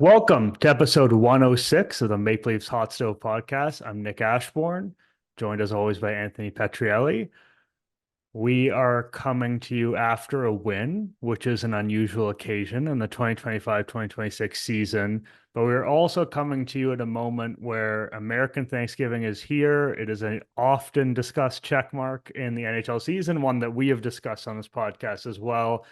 Welcome to episode 106 of the Maple Leafs Hot Stove Podcast. I'm Nick Ashbourne, joined as always by Anthony Petrielli. We are coming to you after a win, which is an unusual occasion in the 2025-2026 season, but we're also coming to you at a moment where American Thanksgiving is here. It is an often discussed check mark in the NHL season, one that we have discussed on this podcast as well.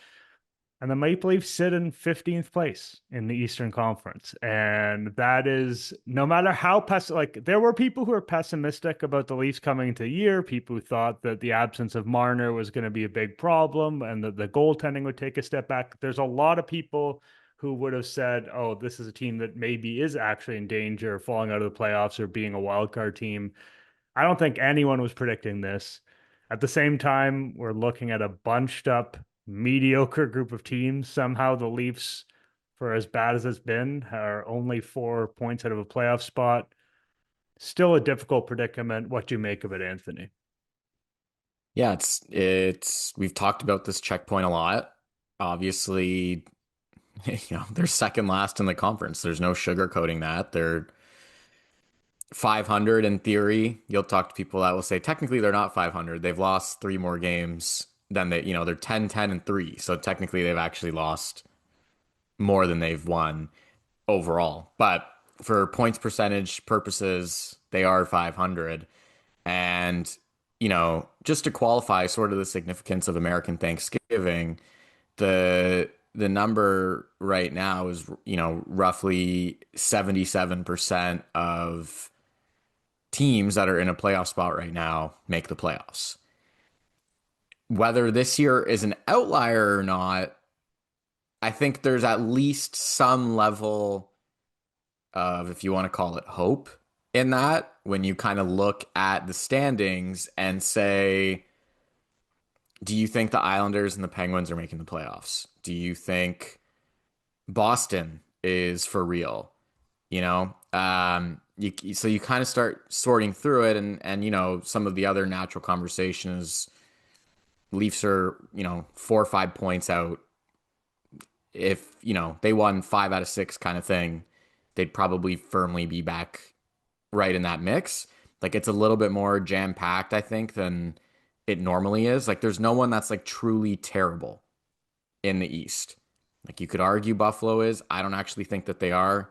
And the Maple Leafs sit in 15th place in the Eastern Conference. And that is no matter how there were people who were pessimistic about the Leafs coming into the year, people who thought that the absence of Marner was going to be a big problem and that the goaltending would take a step back. There's a lot of people who would have said, oh, this is a team that maybe is actually in danger of falling out of the playoffs or being a wild card team. I don't think anyone was predicting this. At the same time, we're looking at a bunched up, mediocre group of teams. Somehow the Leafs, for as bad as it's been, are only 4 points out of a playoff spot. Still a difficult predicament. What do you make of it, Anthony? Yeah, it's we've talked about this checkpoint a lot. Obviously, they're second last in the conference. There's no sugarcoating that. They're 500 in theory. You'll talk to people that will say technically they're not 500. They've lost three more games than they're 10, 10, and 3. So technically they've actually lost more than they've won overall. But for points percentage purposes, they are 500. And, just to qualify sort of the significance of American Thanksgiving, the number right now is, roughly 77% of teams that are in a playoff spot right now make the playoffs. Whether this year is an outlier or not, I think there's at least some level of, if you want to call it, hope in that when you kind of look at the standings and say, do you think the Islanders and the Penguins are making the playoffs? Do you think Boston is for real? So you kind of start sorting through it, and some of the other natural conversations. Leafs are 4 or 5 points out. If they won 5 out of 6 kind of thing, they'd probably firmly be back right in that mix. Like it's a little bit more jam packed, I think, than it normally is. Like there's no one that's like truly terrible in the East. Like you could argue Buffalo is. I don't actually think that they are.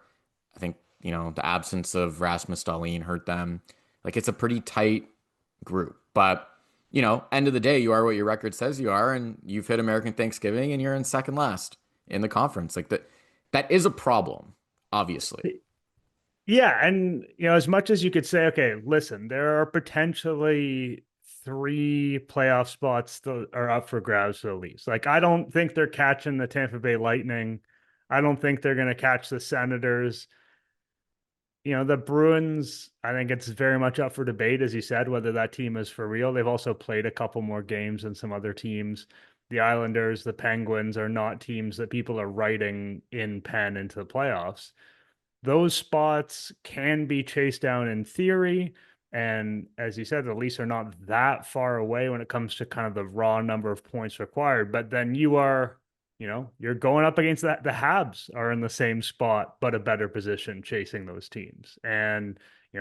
I think, the absence of Rasmus Dahlin hurt them. Like it's a pretty tight group. But, end of the day, you are what your record says you are, and you've hit American Thanksgiving and you're in second last in the conference. Like that is a problem, obviously. Yeah, and as much as you could say, okay, listen, there are potentially three playoff spots that are up for grabs for the Leafs. Like, I don't think they're catching the Tampa Bay Lightning. I don't think they're going to catch the Senators. The Bruins, I think it's very much up for debate, as you said, whether that team is for real. They've also played a couple more games than some other teams. The Islanders, the Penguins are not teams that people are writing in pen into the playoffs. Those spots can be chased down in theory. And as you said, the Leafs are not that far away when it comes to kind of the raw number of points required. But then you're going up against that. The Habs are in the same spot, but a better position chasing those teams. And,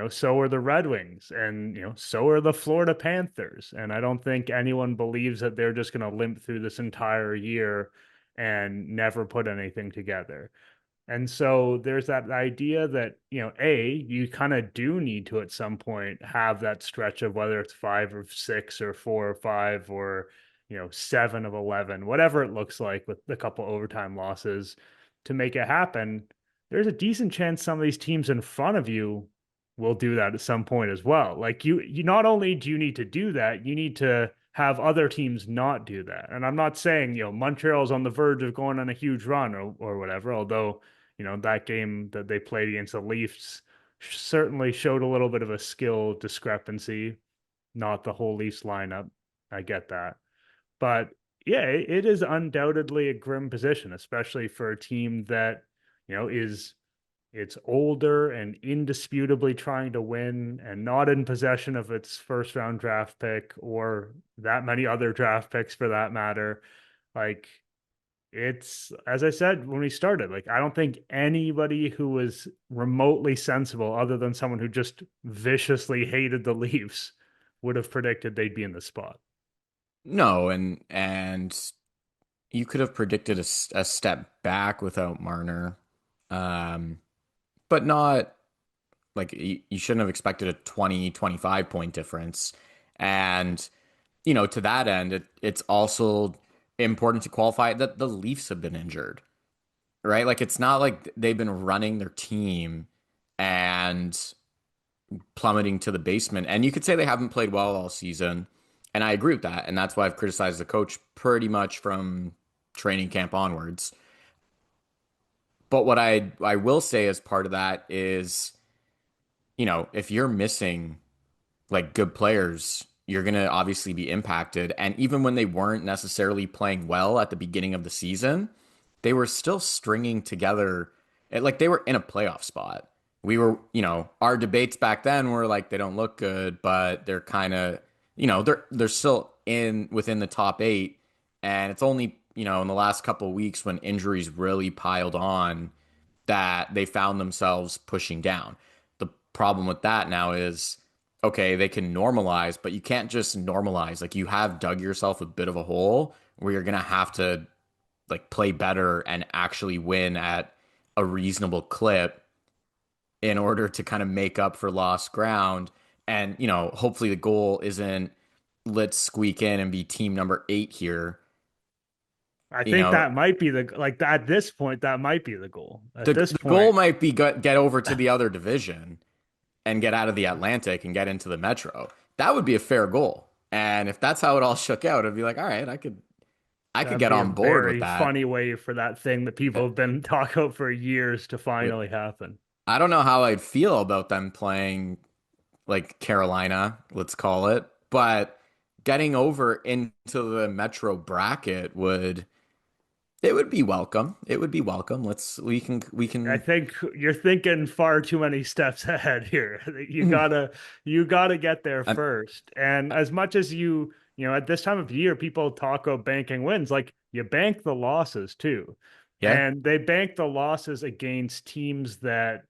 so are the Red Wings and, so are the Florida Panthers. And I don't think anyone believes that they're just going to limp through this entire year and never put anything together. And so there's that idea that, you kind of do need to at some point have that stretch of whether it's 5 or 6 or 4 or 5 or, 7 of 11, whatever it looks like with a couple overtime losses to make it happen. There's a decent chance some of these teams in front of you will do that at some point as well. Like you not only do you need to do that, you need to have other teams not do that. And I'm not saying, Montreal's on the verge of going on a huge run or whatever, although that game that they played against the Leafs certainly showed a little bit of a skill discrepancy, not the whole Leafs lineup. I get that. But yeah, it is undoubtedly a grim position, especially for a team that, is it's older and indisputably trying to win and not in possession of its first round draft pick or that many other draft picks for that matter. Like It's, as I said when we started, like I don't think anybody who was remotely sensible, other than someone who just viciously hated the Leafs, would have predicted they'd be in the spot. No, and you could have predicted a step back without Marner, um, but not like you shouldn't have expected a 20-25 point difference. And to that end, it's also important to qualify that the Leafs have been injured, right? Like it's not like they've been running their team and plummeting to the basement. And you could say they haven't played well all season. And I agree with that. And that's why I've criticized the coach pretty much from training camp onwards. But what I will say as part of that is, if you're missing like good players, you're going to obviously be impacted. And even when they weren't necessarily playing well at the beginning of the season, they were still stringing together, like they were in a playoff spot. We were, our debates back then were like they don't look good, but they're kind of, they're still in within the top 8. And it's only, in the last couple of weeks when injuries really piled on that they found themselves pushing down. The problem with that now is, okay, they can normalize, but you can't just normalize. Like you have dug yourself a bit of a hole where you're gonna have to like play better and actually win at a reasonable clip in order to kind of make up for lost ground. And, hopefully the goal isn't let's squeak in and be team number 8 here. I You think know, that might be the like at this point that might be the goal. At this the goal point, might be get over to the other division and get out of the Atlantic and get into the Metro. That would be a fair goal. And if that's how it all shook out, I'd be like, all right, I could that'd get be a on board with very that. funny way for that thing that people have been talking about for years to finally happen. I don't know how I'd feel about them playing like Carolina, let's call it, but getting over into the Metro bracket would be welcome. It would be welcome. We can. I think you're thinking far too many steps ahead here. You gotta get there I'm, first. And as much as at this time of year, people talk about banking wins, like you bank the losses too. yeah, And they bank the losses against teams that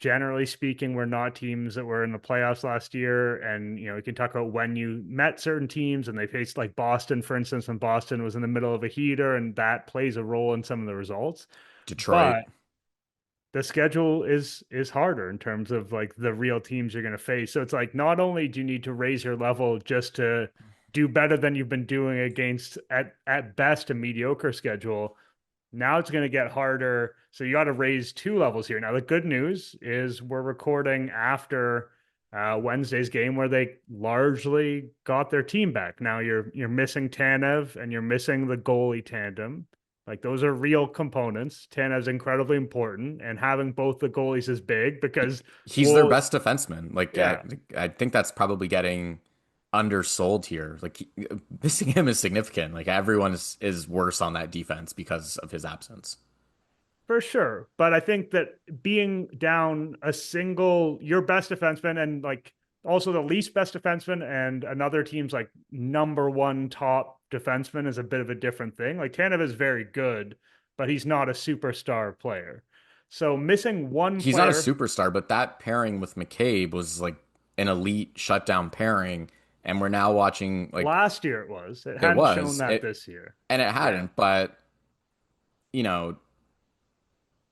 generally speaking were not teams that were in the playoffs last year. And we can talk about when you met certain teams and they faced like Boston, for instance, when Boston was in the middle of a heater, and that plays a role in some of the results. Detroit. But the schedule is harder in terms of like the real teams you're going to face. So it's like not only do you need to raise your level just to do better than you've been doing against at best a mediocre schedule, now it's going to get harder. So you got to raise 2 levels here. Now the good news is we're recording after Wednesday's game where they largely got their team back. Now you're missing Tanev and you're missing the goalie tandem. Like those are real components. Tanev's incredibly important, and having both the goalies is big because He's their well, best defenseman. Like yeah, I think that's probably getting undersold here. Like missing him is significant. Like everyone is worse on that defense because of his absence. for sure. But I think that being down your best defenseman and like also the least best defenseman and another team's like number one top defenseman is a bit of a different thing. Like Tanev is very good, but he's not a superstar player. So missing one He's not a player superstar, but that pairing with McCabe was like an elite shutdown pairing, and we're now watching like last year it was. It it hadn't shown was that it this year. and it Yeah. hadn't, but you know,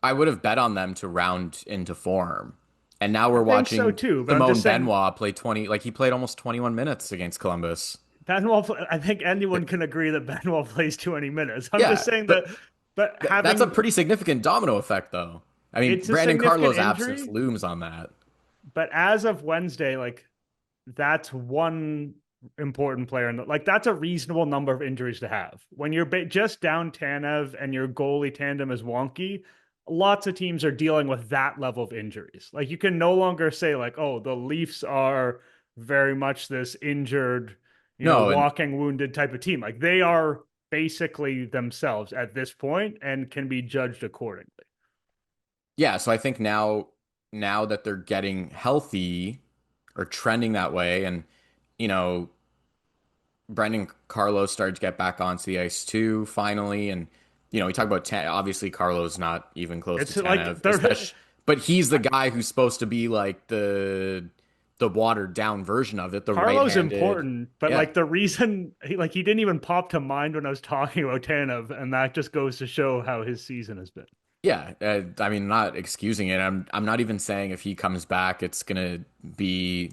I would have bet on them to round into form. And now I we're think so watching too, but I'm Simone just saying Benoit play 20, like he played almost 21 minutes against Columbus. Benoit. I think anyone can agree that Benoit plays too many minutes. I'm just Yeah, saying but that, but that's a having pretty significant domino effect, though. I mean, it's a Brandon significant Carlo's absence injury, looms on that. but as of Wednesday, like that's one important player, and like that's a reasonable number of injuries to have when you're just down Tanev and your goalie tandem is wonky. Lots of teams are dealing with that level of injuries. Like you can no longer say like, oh, the Leafs are very much this injured, No, and walking wounded type of team. Like they are basically themselves at this point and can be judged accordingly. yeah, so I think now that they're getting healthy or trending that way, and you know, Brendan Carlos started to get back onto the ice too, finally, and we talk about obviously Carlo's not even close to It's like Tanev, they're especially, but he's the guy who's supposed to be like the watered down version of it, the Carlo's right-handed. important, but Yeah. like the reason he didn't even pop to mind when I was talking about Tanev, and that just goes to show how his season has been. Yeah, I mean, not excusing it. I'm not even saying if he comes back, it's gonna be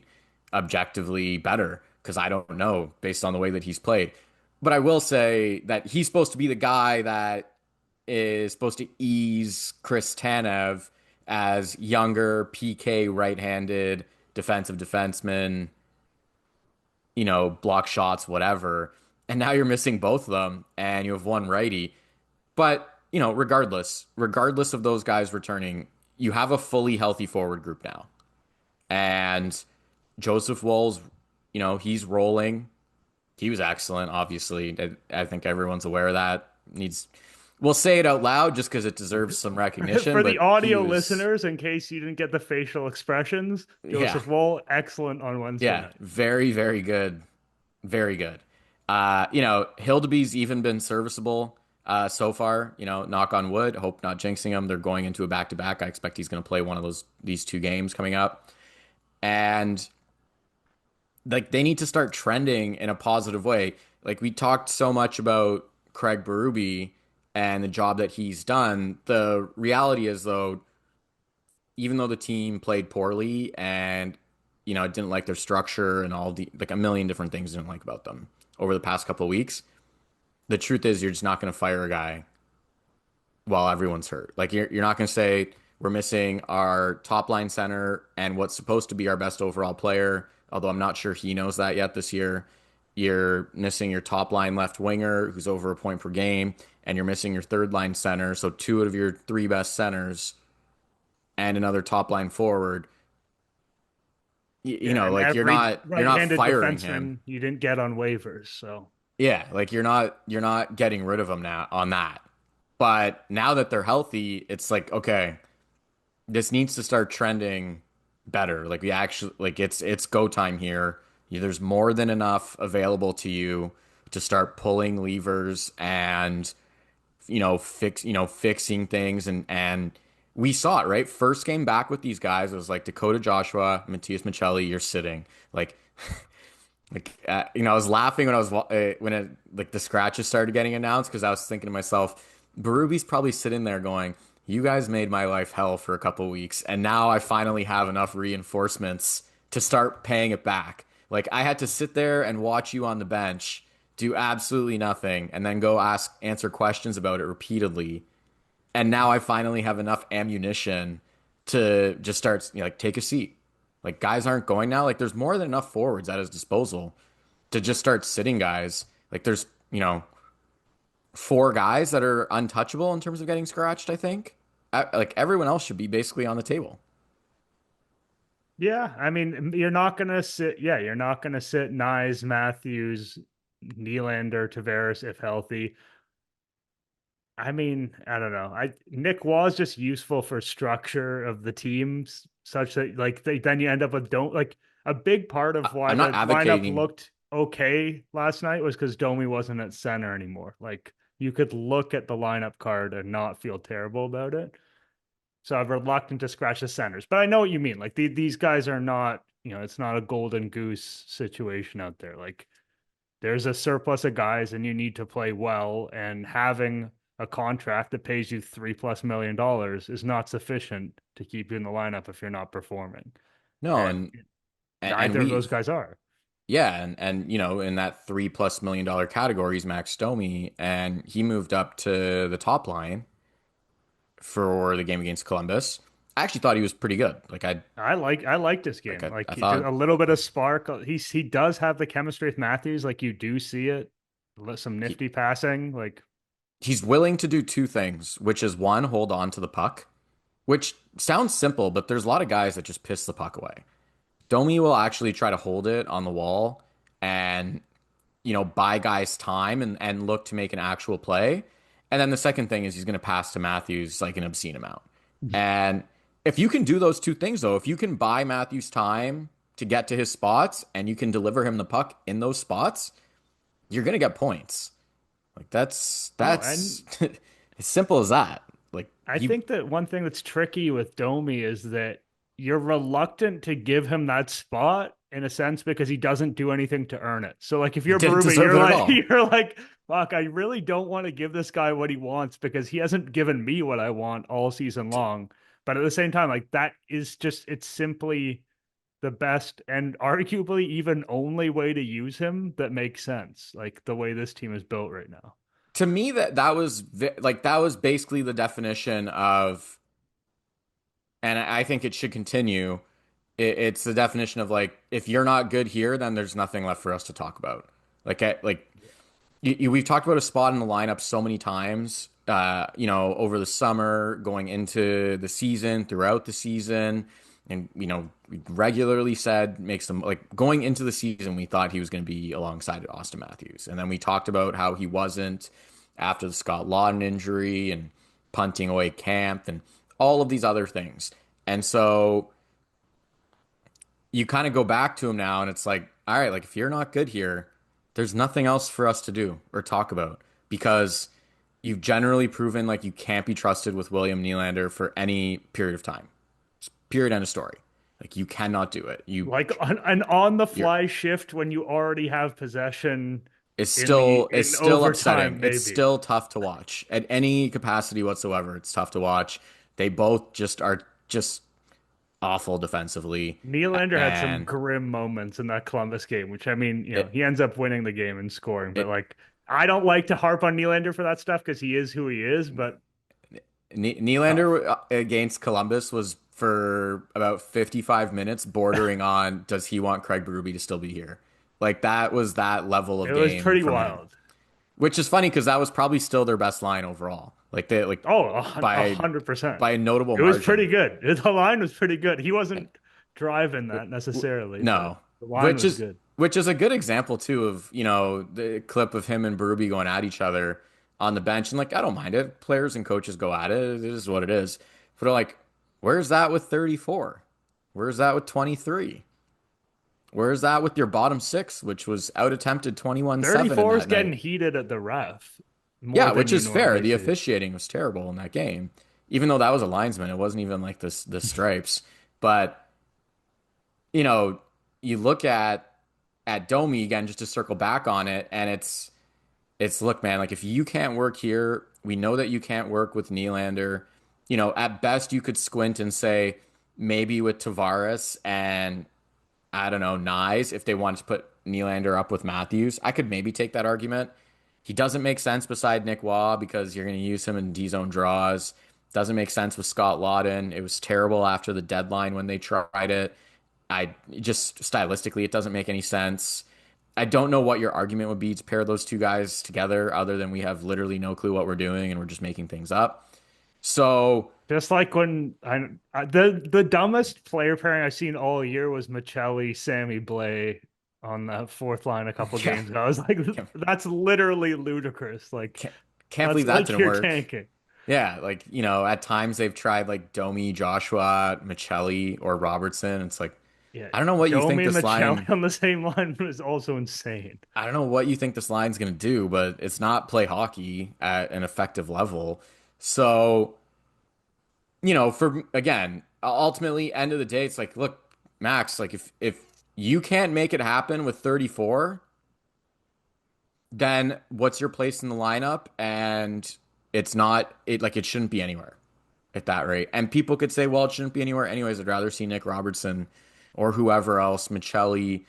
objectively better because I don't know based on the way that he's played. But I will say that he's supposed to be the guy that is supposed to ease Chris Tanev as younger PK right-handed defensive defenseman, block shots, whatever. And now you're missing both of them, and you have one righty. But, regardless of those guys returning, you have a fully healthy forward group now. And Joseph Woll's, he's rolling. He was excellent, obviously. I think everyone's aware of that. We'll say it out loud just because it deserves some recognition, For the but he audio was, listeners, in case you didn't get the facial expressions, yeah, Joseph Woll, excellent on Wednesday yeah, night. very, very good. Very good. Hildeby's even been serviceable so far. Knock on wood. Hope not jinxing him. They're going into a back-to-back. I expect he's going to play one of these two games coming up, and like they need to start trending in a positive way. Like we talked so much about Craig Berube and the job that he's done. The reality is though, even though the team played poorly and didn't like their structure and all the like a million different things didn't like about them over the past couple of weeks, the truth is you're just not going to fire a guy while everyone's hurt. Like you're not going to say we're missing our top line center and what's supposed to be our best overall player, although I'm not sure he knows that yet this year. You're missing your top line left winger who's over a point per game, and you're missing your third line center, so two of your three best centers and another top line forward. Yeah, and Like every you're not right-handed firing him. defenseman you didn't get on waivers, so Yeah, like you're not getting rid of him now on that. But now that they're healthy, it's like, okay, this needs to start trending better. Like we actually like it's go time here. There's more than enough available to you to start pulling levers and fixing things and we saw it, right? First game back with these guys, it was like Dakota Joshua, Matthias Michelli, you're sitting. Like I was laughing when I was when it like the scratches started getting announced because I was thinking to myself, Berube's probably sitting there going, "You guys made my life hell for a couple weeks, and now I finally have enough reinforcements to start paying it back. Like I had to sit there and watch you on the bench do absolutely nothing, and then go answer questions about it repeatedly, and now I finally have enough ammunition to just start, like take a seat." Like guys aren't going now. Like there's more than enough forwards at his disposal to just start sitting guys. Like there's, four guys that are untouchable in terms of getting scratched, I think. Like everyone else should be basically on the table. yeah, I mean, you're not gonna sit. Yeah, you're not gonna sit Nyes, Matthews, Nylander, Tavares if healthy. I mean, I don't know. Nick was just useful for structure of the teams, such that like then you end up with don't like a big part of why I'm not the lineup advocating. looked okay last night was because Domi wasn't at center anymore. Like you could look at the lineup card and not feel terrible about it. So I'm reluctant to scratch the centers, but I know what you mean. Like these guys are not, it's not a golden goose situation out there. Like there's a surplus of guys and you need to play well, and having a contract that pays you $3+ million is not sufficient to keep you in the lineup if you're not performing. No, And and neither of those we guys are. yeah, and in that $3+ million category is Max Domi, and he moved up to the top line for the game against Columbus. I actually thought he was pretty good. I like this Like game. Like I he just thought a little bit of spark. He does have the chemistry with Matthews. Like you do see it. Some he, nifty passing. Like he's willing to do two things, which is one, hold on to the puck, which sounds simple, but there's a lot of guys that just piss the puck away. Domi will actually try to hold it on the wall and buy guys time and look to make an actual play. And then the second thing is he's going to pass to Matthews like an obscene amount. And if you can do those two things, though, if you can buy Matthews time to get to his spots and you can deliver him the puck in those spots, you're going to get points. Like oh, and As simple as that. Like I he think that one thing that's tricky with Domi is that you're reluctant to give him that spot in a sense because he doesn't do anything to earn it. So like if you're didn't Berube, deserve you're it at like all. you're like, fuck, I really don't want to give this guy what he wants because he hasn't given me what I want all season long. But at the same time, like that is just it's simply the best and arguably even only way to use him that makes sense. Like the way this team is built right now. To me, that was basically the definition of, and I think it should continue. It's the definition of like, if you're not good here, then there's nothing left for us to talk about. We've talked about a spot in the lineup so many times, over the summer, going into the season, throughout the season. And, we regularly said, makes them like going into the season, we thought he was going to be alongside Auston Matthews. And then we talked about how he wasn't after the Scott Lawton injury and punting away camp and all of these other things. And so you kind of go back to him now and it's like, all right, like if you're not good here, there's nothing else for us to do or talk about because you've generally proven like you can't be trusted with William Nylander for any period of time. Period, end of story. Like you cannot do it. Like an on the You're fly shift when you already have possession it's in still upsetting. overtime, It's maybe. still tough to watch at any capacity whatsoever. It's tough to watch. They both just are just awful defensively, Nylander had some and grim moments in that Columbus game, which I mean, it, he ends up winning the game and scoring. But it like, I don't like to harp on Nylander for that stuff because he is who he is. But tough. Nylander against Columbus was for about 55 minutes bordering on does he want Craig Berube to still be here? Like that was that level It of was game pretty from him. wild. Which is funny because that was probably still their best line overall. Oh, a by 100%. by a notable It was pretty margin. good. The line was pretty good. He wasn't driving that necessarily, but No. the line Which was is good. which is a good example too of, the clip of him and Berube going at each other on the bench. And like, I don't mind it. Players and coaches go at it. It is what it is. But they're like, where's that with 34? Where's that with 23? Where's that with your bottom six, which was out attempted 21-7 in 34 is that getting night? heated at the ref more Yeah, than which you is fair. normally The see. officiating was terrible in that game. Even though that was a linesman, it wasn't even like this the stripes. But, you know, you look at Domi again, just to circle back on it, and it's look, man, like if you can't work here, we know that you can't work with Nylander. At best you could squint and say maybe with Tavares and I don't know, Nyes, if they wanted to put Nylander up with Matthews, I could maybe take that argument. He doesn't make sense beside Nick Waugh because you're going to use him in D zone draws. Doesn't make sense with Scott Lawton. It was terrible after the deadline when they tried it. I just stylistically, it doesn't make any sense. I don't know what your argument would be to pair those two guys together, other than we have literally no clue what we're doing and we're just making things up. So, Just like when the dumbest player pairing I've seen all year was Michelli, Sammy Blay on the fourth line a couple yeah, games ago. I was like, can't, that's literally ludicrous. Like can't that's believe that like didn't you're work. tanking. Yeah, like, at times they've tried like Domi, Joshua, Michelli, or Robertson. It's like, Yeah, I don't know what you think Domi and this Michelli line, on the same line was also insane. I don't know what you think this line's going to do, but it's not play hockey at an effective level. So, for again, ultimately, end of the day, it's like, look, Max, like if you can't make it happen with 34, then what's your place in the lineup? And it's not it like it shouldn't be anywhere at that rate. And people could say, well, it shouldn't be anywhere anyways. I'd rather see Nick Robertson or whoever else, Michelli,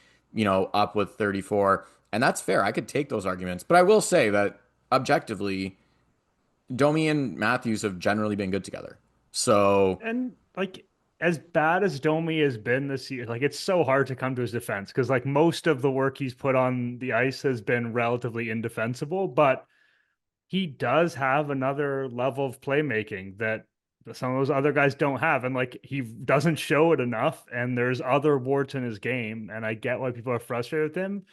up with 34. And that's fair. I could take those arguments. But I will say that objectively, Domi and Matthews have generally been good together. So And like as bad as Domi has been this year, like it's so hard to come to his defense because like most of the work he's put on the ice has been relatively indefensible, but he does have another level of playmaking that some of those other guys don't have. And like he doesn't show it enough. And there's other warts in his game. And I get why people are frustrated with him.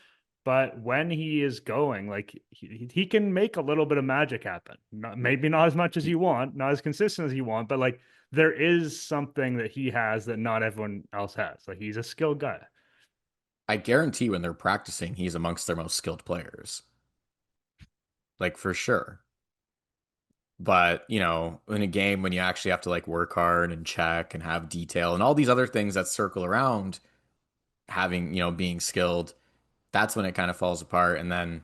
But when he is going, like he can make a little bit of magic happen. Maybe not as much as you want, not as consistent as you want, but like there is something that he has that not everyone else has. Like he's a skilled guy. I guarantee when they're practicing, he's amongst their most skilled players. Like for sure. But, in a game when you actually have to like work hard and check and have detail and all these other things that circle around having, being skilled, that's when it kind of falls apart. And then,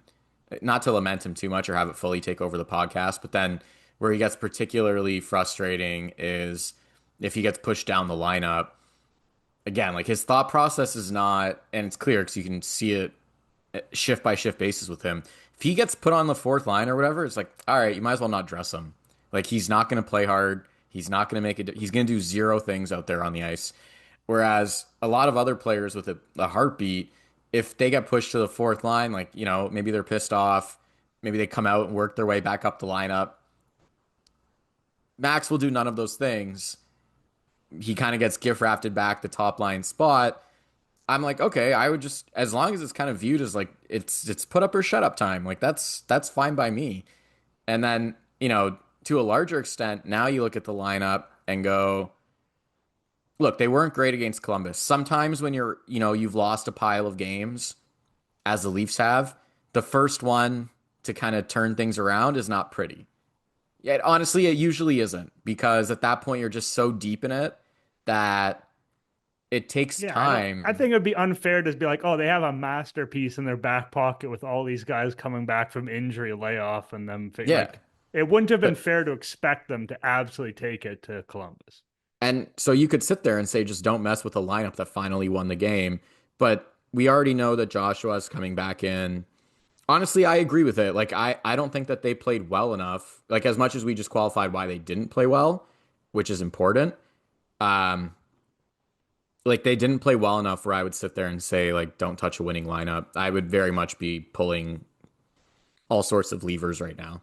not to lament him too much or have it fully take over the podcast, but then where he gets particularly frustrating is if he gets pushed down the lineup. Again, like his thought process is not, and it's clear because you can see it shift by shift basis with him. If he gets put on the fourth line or whatever, it's like, all right, you might as well not dress him. Like he's not going to play hard. He's not going to make it. He's going to do zero things out there on the ice. Whereas a lot of other players with a heartbeat, if they get pushed to the fourth line, like, maybe they're pissed off, maybe they come out and work their way back up the lineup. Max will do none of those things. He kind of gets gift wrapped back the top line spot. I'm like, okay, I would just, as long as it's kind of viewed as like it's put up or shut up time, like that's fine by me. And then, to a larger extent, now you look at the lineup and go, look, they weren't great against Columbus. Sometimes when you've lost a pile of games, as the Leafs have, the first one to kind of turn things around is not pretty. Yet, honestly, it usually isn't because at that point you're just so deep in it that it takes Yeah, I time. think it would be unfair to be like, oh, they have a masterpiece in their back pocket with all these guys coming back from injury layoff and them Yeah. like it wouldn't have been But fair to expect them to absolutely take it to Columbus. and so you could sit there and say just don't mess with the lineup that finally won the game, but we already know that Joshua's coming back in. Honestly, I agree with it. Like I don't think that they played well enough. Like as much as we just qualified why they didn't play well, which is important. Um like they didn't play well enough where I would sit there and say like don't touch a winning lineup. I would very much be pulling all sorts of levers right now.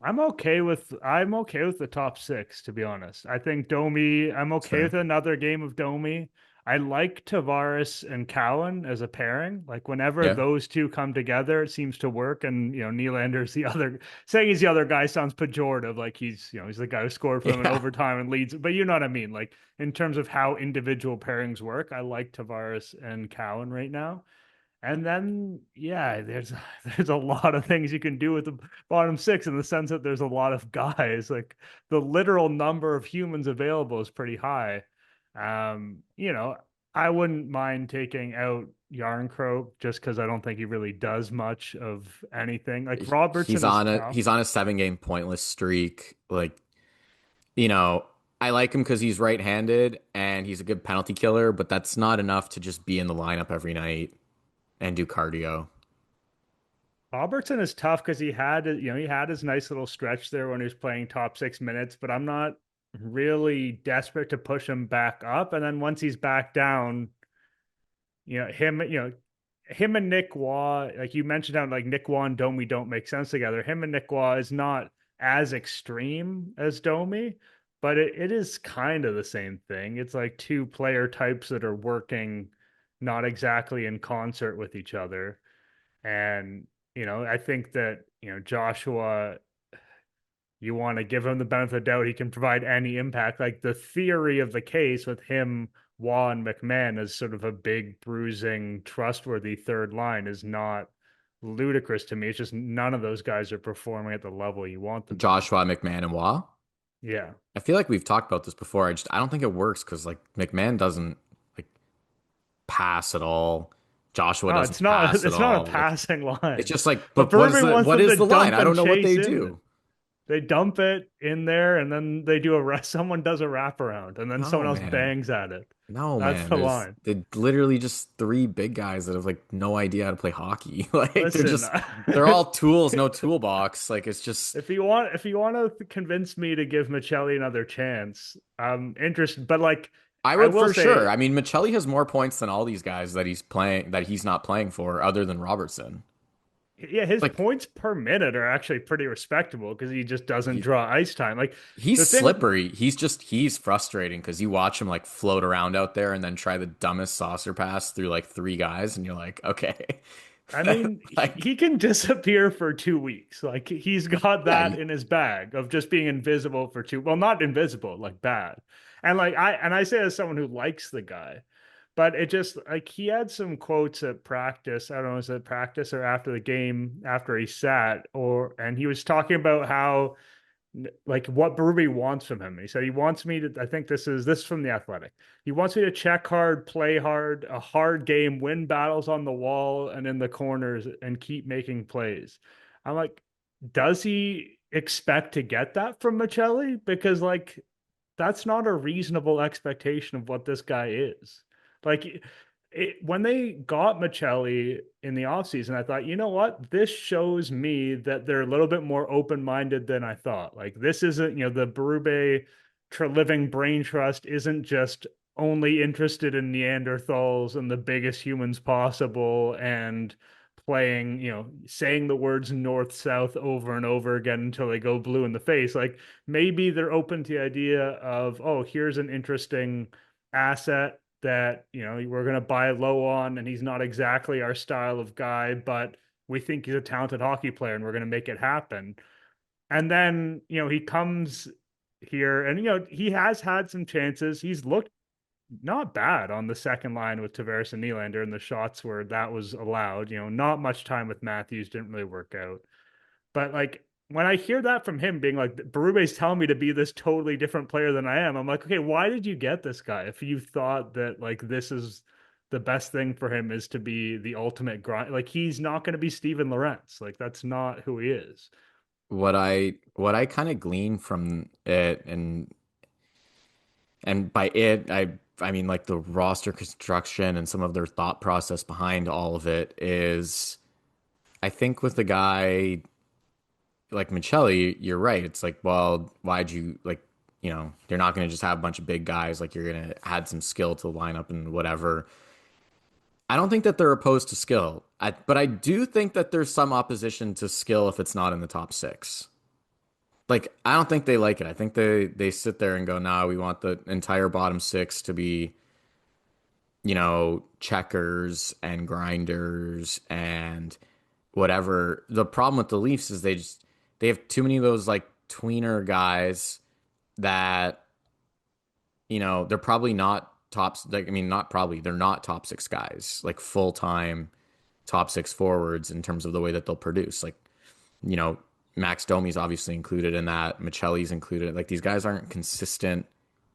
I'm okay with the top six, to be honest. I think Domi, I'm That's okay with fair. another game of Domi. I like Tavares and Cowan as a pairing. Like whenever Yeah. those two come together, it seems to work. And Nylander's the other saying he's the other guy sounds pejorative, like he's the guy who scored for them in Yeah. overtime and leads. But you know what I mean? Like in terms of how individual pairings work, I like Tavares and Cowan right now. And then, yeah, there's a lot of things you can do with the bottom six in the sense that there's a lot of guys. Like the literal number of humans available is pretty high. You know, I wouldn't mind taking out Yarncroke just because I don't think he really does much of anything. Like He's Robertson is on a tough. he's on a 7 game pointless streak. Like, you know, I like him because he's right-handed and he's a good penalty killer, but that's not enough to just be in the lineup every night and do cardio. Robertson is tough because he had his nice little stretch there when he was playing top 6 minutes, but I'm not really desperate to push him back up. And then once he's back down, him and Nick Waugh, like you mentioned how like Nick Waugh and Domi don't make sense together. Him and Nick Waugh is not as extreme as Domi, but it is kind of the same thing. It's like two player types that are working not exactly in concert with each other. And, I think that, Joshua, you want to give him the benefit of the doubt. He can provide any impact. Like the theory of the case with him, Waugh, and McMahon as sort of a big, bruising, trustworthy third line is not ludicrous to me. It's just none of those guys are performing at the level you want them to. Joshua, McMahon, and Waugh. Yeah. I feel like we've talked about this before. I don't think it works because like McMahon doesn't like pass at all. Joshua No, doesn't pass at it's not a all. Like passing it's line. just like, But but what is Berman wants what them is to the line? dump I and don't know what chase they in. do. They dump it in there and then they do a rest. Someone does a wraparound and then someone No, else man. bangs at it. No, That's man. the There's line. they're literally just three big guys that have like no idea how to play hockey. Like Listen, they're all tools, no toolbox. Like it's just if you want to convince me to give Michelli another chance, I'm interested. But like, I I would will for sure. say, I mean, Michelli has more points than all these guys that he's not playing for, other than Robertson. yeah, his Like points per minute are actually pretty respectable because he just doesn't he, draw ice time. Like he's the thing, slippery. He's frustrating because you watch him like float around out there and then try the dumbest saucer pass through like three guys, and you're like, okay, I mean, like he can disappear for 2 weeks. Like he's got yeah, that in his bag of just being invisible for two. Well, not invisible, like bad. And like I say as someone who likes the guy, but it just like he had some quotes at practice. I don't know, was it practice or after the game after he sat, and he was talking about how like what Berube wants from him. He said he wants me to, I think this is from the Athletic. He wants me to check hard, play hard, a hard game, win battles on the wall and in the corners and keep making plays. I'm like, does he expect to get that from Michelli? Because like that's not a reasonable expectation of what this guy is. Like when they got Michelli in the offseason, I thought, you know what? This shows me that they're a little bit more open-minded than I thought. Like this isn't, the Berube Living Brain Trust isn't just only interested in Neanderthals and the biggest humans possible and playing, saying the words north south over and over again until they go blue in the face. Like maybe they're open to the idea of, oh, here's an interesting asset that, we're going to buy low on, and he's not exactly our style of guy, but we think he's a talented hockey player and we're going to make it happen. And then, he comes here and, he has had some chances. He's looked not bad on the second line with Tavares and Nylander in the shots where that was allowed. Not much time with Matthews, didn't really work out. But like when I hear that from him being like, Berube's telling me to be this totally different player than I am, I'm like, okay, why did you get this guy? If you thought that like this is the best thing for him is to be the ultimate grind, like he's not going to be Steven Lorentz. Like that's not who he is. What I kind of glean from it, and by it I mean like the roster construction and some of their thought process behind all of it is, I think with the guy like Michelli, you're right. It's like, well, why'd you like, you're not going to just have a bunch of big guys. Like you're going to add some skill to the lineup and whatever. I don't think that they're opposed to skill, but I do think that there's some opposition to skill if it's not in the top six. Like I don't think they like it. I think they sit there and go, "Nah, we want the entire bottom six to be, checkers and grinders and whatever." The problem with the Leafs is they have too many of those like tweener guys that, they're probably not tops. Like, I mean, not probably, they're not top six guys, like full time top six forwards in terms of the way that they'll produce. Like, you know, Max Domi's obviously included in that. Michelli's included. Like, these guys aren't consistent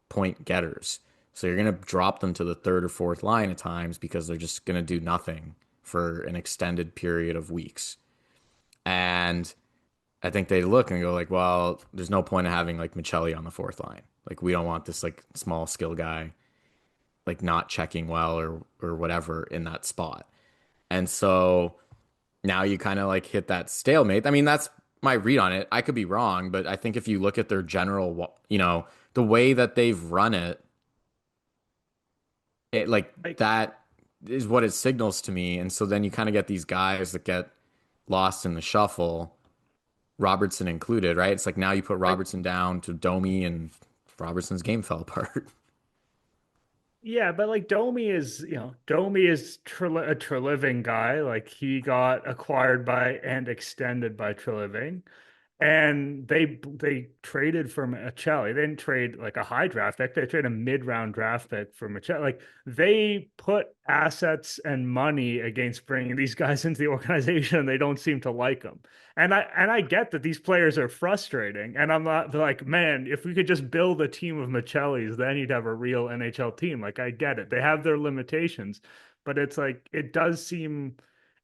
point getters. So you're going to drop them to the third or fourth line at times because they're just going to do nothing for an extended period of weeks. And I think they look and go like, well, there's no point of having like Michelli on the fourth line. Like, we don't want this like small skill guy like not checking well or whatever in that spot. And so now you kind of like hit that stalemate. I mean, that's my read on it. I could be wrong, but I think if you look at their general, the way that they've run it, like that is what it signals to me. And so then you kind of get these guys that get lost in the shuffle, Robertson included, right? It's like now you put Robertson down to Domi and Robertson's game fell apart. Yeah, but like Domi is a Treliving guy. Like he got acquired by and extended by Treliving. And they traded for Michelli. They didn't trade like a high draft pick. They traded a mid-round draft pick for Michelli. Like they put assets and money against bringing these guys into the organization, and they don't seem to like them. And I get that these players are frustrating. And I'm not like, man, if we could just build a team of Michellis, then you'd have a real NHL team. Like I get it. They have their limitations, but it's like it does seem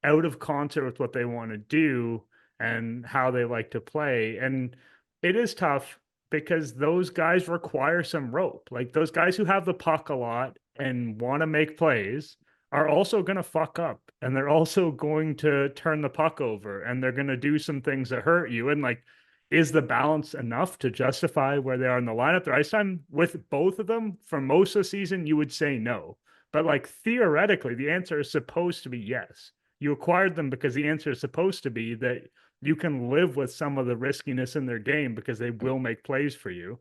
out of concert with what they want to do and how they like to play. And it is tough because those guys require some rope. Like those guys who have the puck a lot and want to make plays are also going to fuck up, and they're also going to turn the puck over, and they're going to do some things that hurt you. And like, is the balance enough to justify where they are in the lineup? The ice time with both of them for most of the season, you would say no. But like theoretically, the answer is supposed to be yes. You acquired them because the answer is supposed to be that you can live with some of the riskiness in their game because they will make plays for you.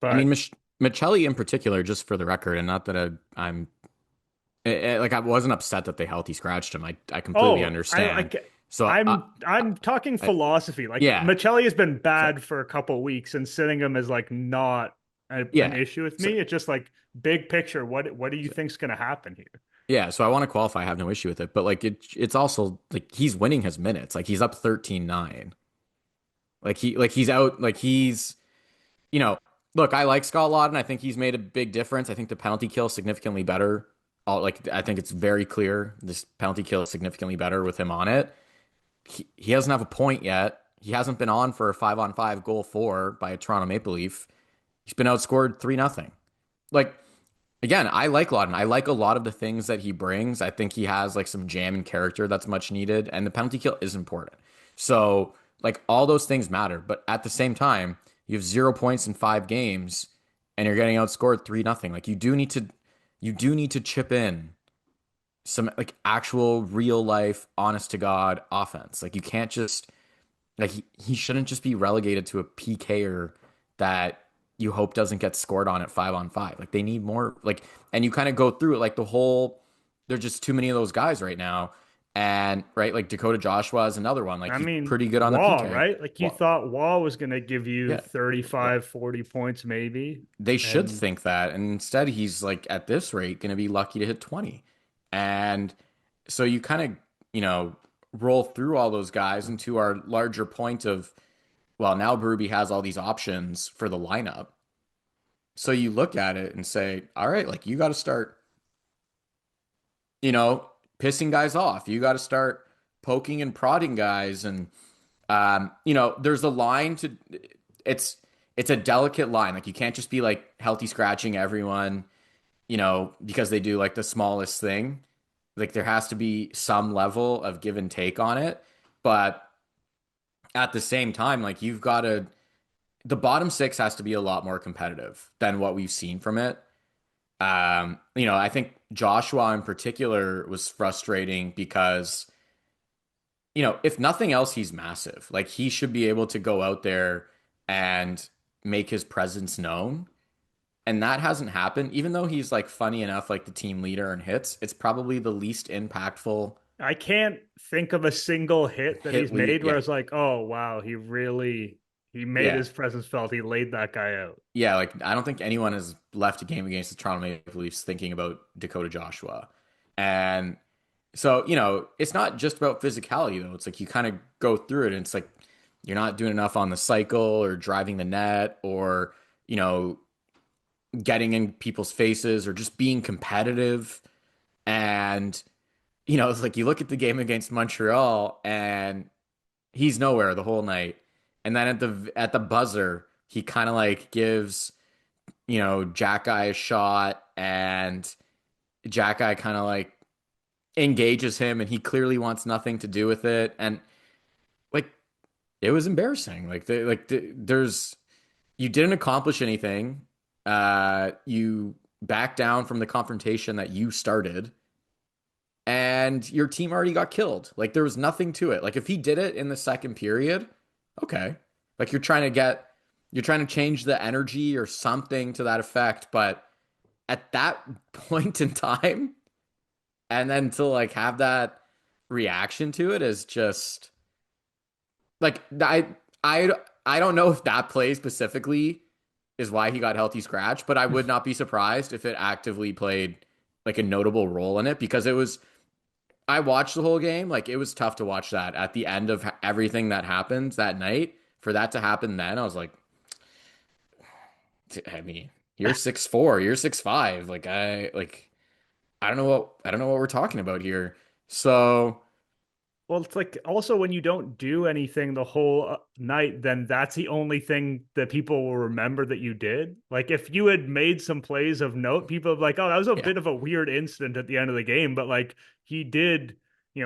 I mean, But Michelli in particular, just for the record, and not that I'm like I wasn't upset that they healthy scratched him. I completely oh, I understand. So I'm talking I philosophy. Like yeah, Michelli has been so bad for a couple weeks, and sitting him is like not an yeah, issue with so, me. It's just like big picture. What do you so think's going to happen here? yeah. So I want to qualify. I have no issue with it, but like it's also like he's winning his minutes. Like he's up 13-9. He's out, you know, look, I like Scott Laughton. I think he's made a big difference. I think the penalty kill is significantly better. I think it's very clear this penalty kill is significantly better with him on it. He doesn't have a point yet. He hasn't been on for a 5-on-5 goal for by a Toronto Maple Leaf. He's been outscored 3-0. Like, again, I like Laughton. I like a lot of the things that he brings. I think he has like some jam and character that's much needed, and the penalty kill is important. So, like, all those things matter. But at the same time, you have 0 points in 5 games, and you're getting outscored 3-0. Like, you do need to chip in some like actual real life, honest to God offense. Like, you can't just like he shouldn't just be relegated to a PKer that you hope doesn't get scored on at 5-on-5. Like, they need more, like, and you kind of go through it like the whole, there's just too many of those guys right now. And right, like Dakota Joshua is another one. Like, I he's mean, pretty good on the Wall, PK. right? Like you Well, thought Wall was going to give you yeah. Well, 35, 40 points maybe. they should And think that. And instead he's like at this rate gonna be lucky to hit 20. And so you kind of, roll through all those guys into our larger point of, well, now Berube has all these options for the lineup. So you look at it and say, all right, like you got to start, you know, pissing guys off. You got to start poking and prodding guys. And, there's a line to, it's, it's a delicate line. Like, you can't just be like healthy scratching everyone, because they do like the smallest thing. Like, there has to be some level of give and take on it. But at the same time, like, the bottom six has to be a lot more competitive than what we've seen from it. I think Joshua in particular was frustrating because, if nothing else, he's massive. Like, he should be able to go out there and make his presence known. And that hasn't happened, even though he's like funny enough, like the team leader and hits. It's probably the least impactful I can't think of a single hit that he's hit lead. made where Yeah. it's like, oh wow, he made Yeah. his presence felt. He laid that guy out. Yeah. Like, I don't think anyone has left a game against the Toronto Maple Leafs thinking about Dakota Joshua. And so, it's not just about physicality, though. It's like you kind of go through it and it's like you're not doing enough on the cycle or driving the net or, getting in people's faces or just being competitive. And, it's like you look at the game against Montreal and he's nowhere the whole night. And then at the buzzer, he kind of like gives, Jack Eye a shot, and Jack Eye kind of like engages him and he clearly wants nothing to do with it. And like, it was embarrassing. There's you didn't accomplish anything. You backed down from the confrontation that you started, and your team already got killed. Like, there was nothing to it. Like, if he did it in the second period, okay. Like, you're trying to change the energy or something to that effect. But at that point in time, and then to like have that reaction to it is just like, I I don't know if that play specifically is why he got healthy scratch, but I would not be surprised if it actively played like a notable role in it, because I watched the whole game. Like, it was tough to watch that at the end of everything that happened that night. For that to happen then, I was like, I mean, you're 6'4", you're 6'5". I don't know what we're talking about here. So Well, it's like also when you don't do anything the whole night, then that's the only thing that people will remember that you did. Like, if you had made some plays of note, people would be like, oh, that was a yeah, bit of a weird incident at the end of the game. But like, he did,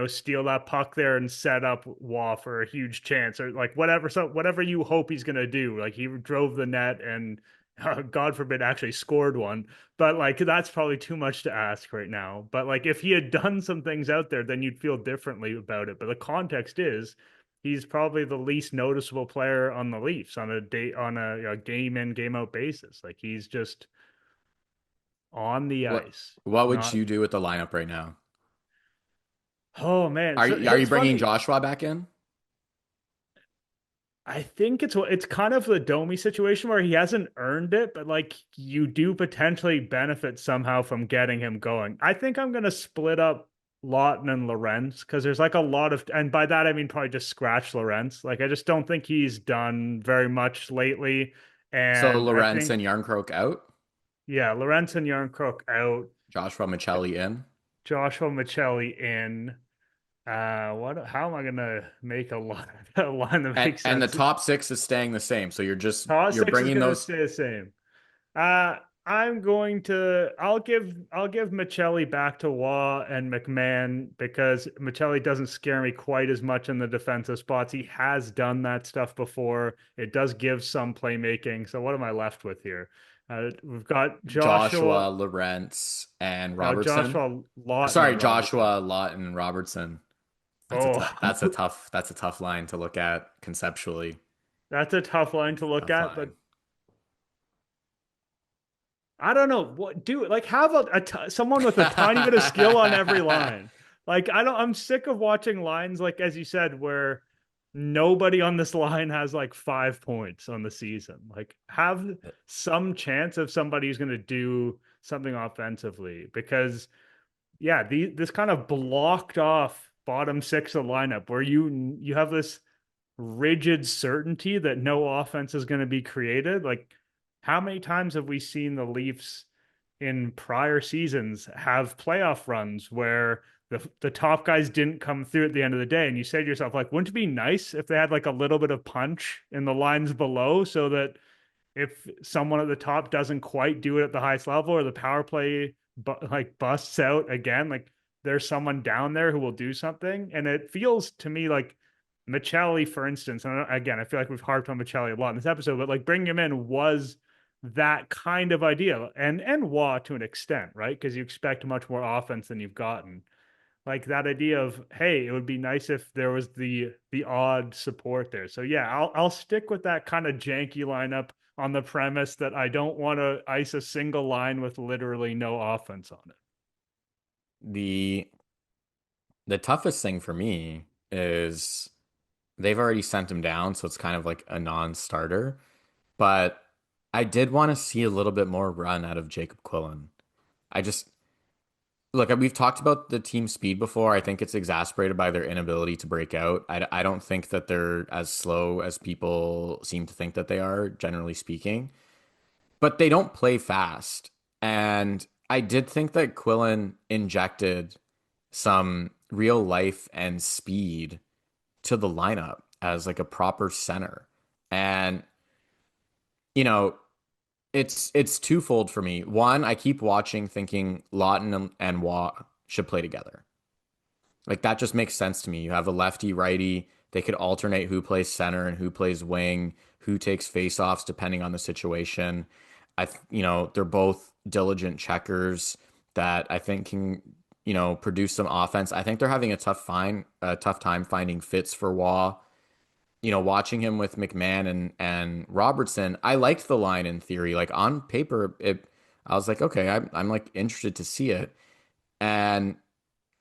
steal that puck there and set up Waugh for a huge chance or like whatever. So whatever you hope he's going to do, like he drove the net and God forbid actually scored one. But like, that's probably too much to ask right now. But like, if he had done some things out there, then you'd feel differently about it. But the context is he's probably the least noticeable player on the Leafs on a game in, game out basis. Like, he's just on the what ice. what would Not you do with the lineup right now? Oh man. So Are you it's bringing funny. Joshua back in? I think it's kind of the Domi situation where he hasn't earned it, but like you do potentially benefit somehow from getting him going. I think I'm gonna split up Lawton and Lorentz, because there's like a lot of, and by that I mean probably just scratch Lorentz. Like I just don't think he's done very much lately. So And I Lorenz and think, Yarncroke out, yeah, Lorentz and Yarncrook out, Joshua Michelli in. Joshua Michelli in. What? How am I gonna make a line, a line that makes And the sense? top six is staying the same. So Top you're six is bringing gonna those. stay the same. Uh, I'm going to. I'll give Michelli back to Waugh and McMahon because Michelli doesn't scare me quite as much in the defensive spots. He has done that stuff before. It does give some playmaking. So what am I left with here? We've got Joshua. Joshua, Lorentz, and Now Robertson. Joshua Lawton Sorry, and Robertson. Joshua, Lawton, Robertson. Oh, That's a tough line to look at conceptually. that's a tough line to look Tough at, but line. I don't know what do like have someone with a tiny bit of skill on every line. Like I don't. I'm sick of watching lines like as you said where nobody on this line has like 5 points on the season. Like have some chance of somebody who's going to do something offensively because yeah, this kind of blocked off bottom six of lineup where you have this rigid certainty that no offense is going to be created. Like, how many times have we seen the Leafs in prior seasons have playoff runs where the top guys didn't come through at the end of the day? And you say to yourself, like, wouldn't it be nice if they had like a little bit of punch in the lines below so that if someone at the top doesn't quite do it at the highest level or the power play like busts out again, like there's someone down there who will do something. And it feels to me like Michelli, for instance, and again, I feel like we've harped on Michelli a lot in this episode, but like bringing him in was that kind of idea, and Waugh to an extent, right? Because you expect much more offense than you've gotten. Like that idea of, hey, it would be nice if there was the odd support there. So yeah, I'll stick with that kind of janky lineup on the premise that I don't want to ice a single line with literally no offense on it. The the toughest thing for me is they've already sent him down, so it's kind of like a non-starter. But I did want to see a little bit more run out of Jacob Quillen. I just look, we've talked about the team speed before. I think it's exasperated by their inability to break out. I don't think that they're as slow as people seem to think that they are, generally speaking. But they don't play fast. And I did think that Quillen injected some real life and speed to the lineup as like a proper center. And you know, it's twofold for me. One, I keep watching thinking Lawton and Waugh should play together. Like that just makes sense to me. You have a lefty righty, they could alternate who plays center and who plays wing, who takes faceoffs depending on the situation. They're both diligent checkers that I think can, produce some offense. I think they're having a tough time finding fits for Waugh. Watching him with McMahon and Robertson, I liked the line in theory. Like on paper, I was like, okay, I'm like interested to see it. And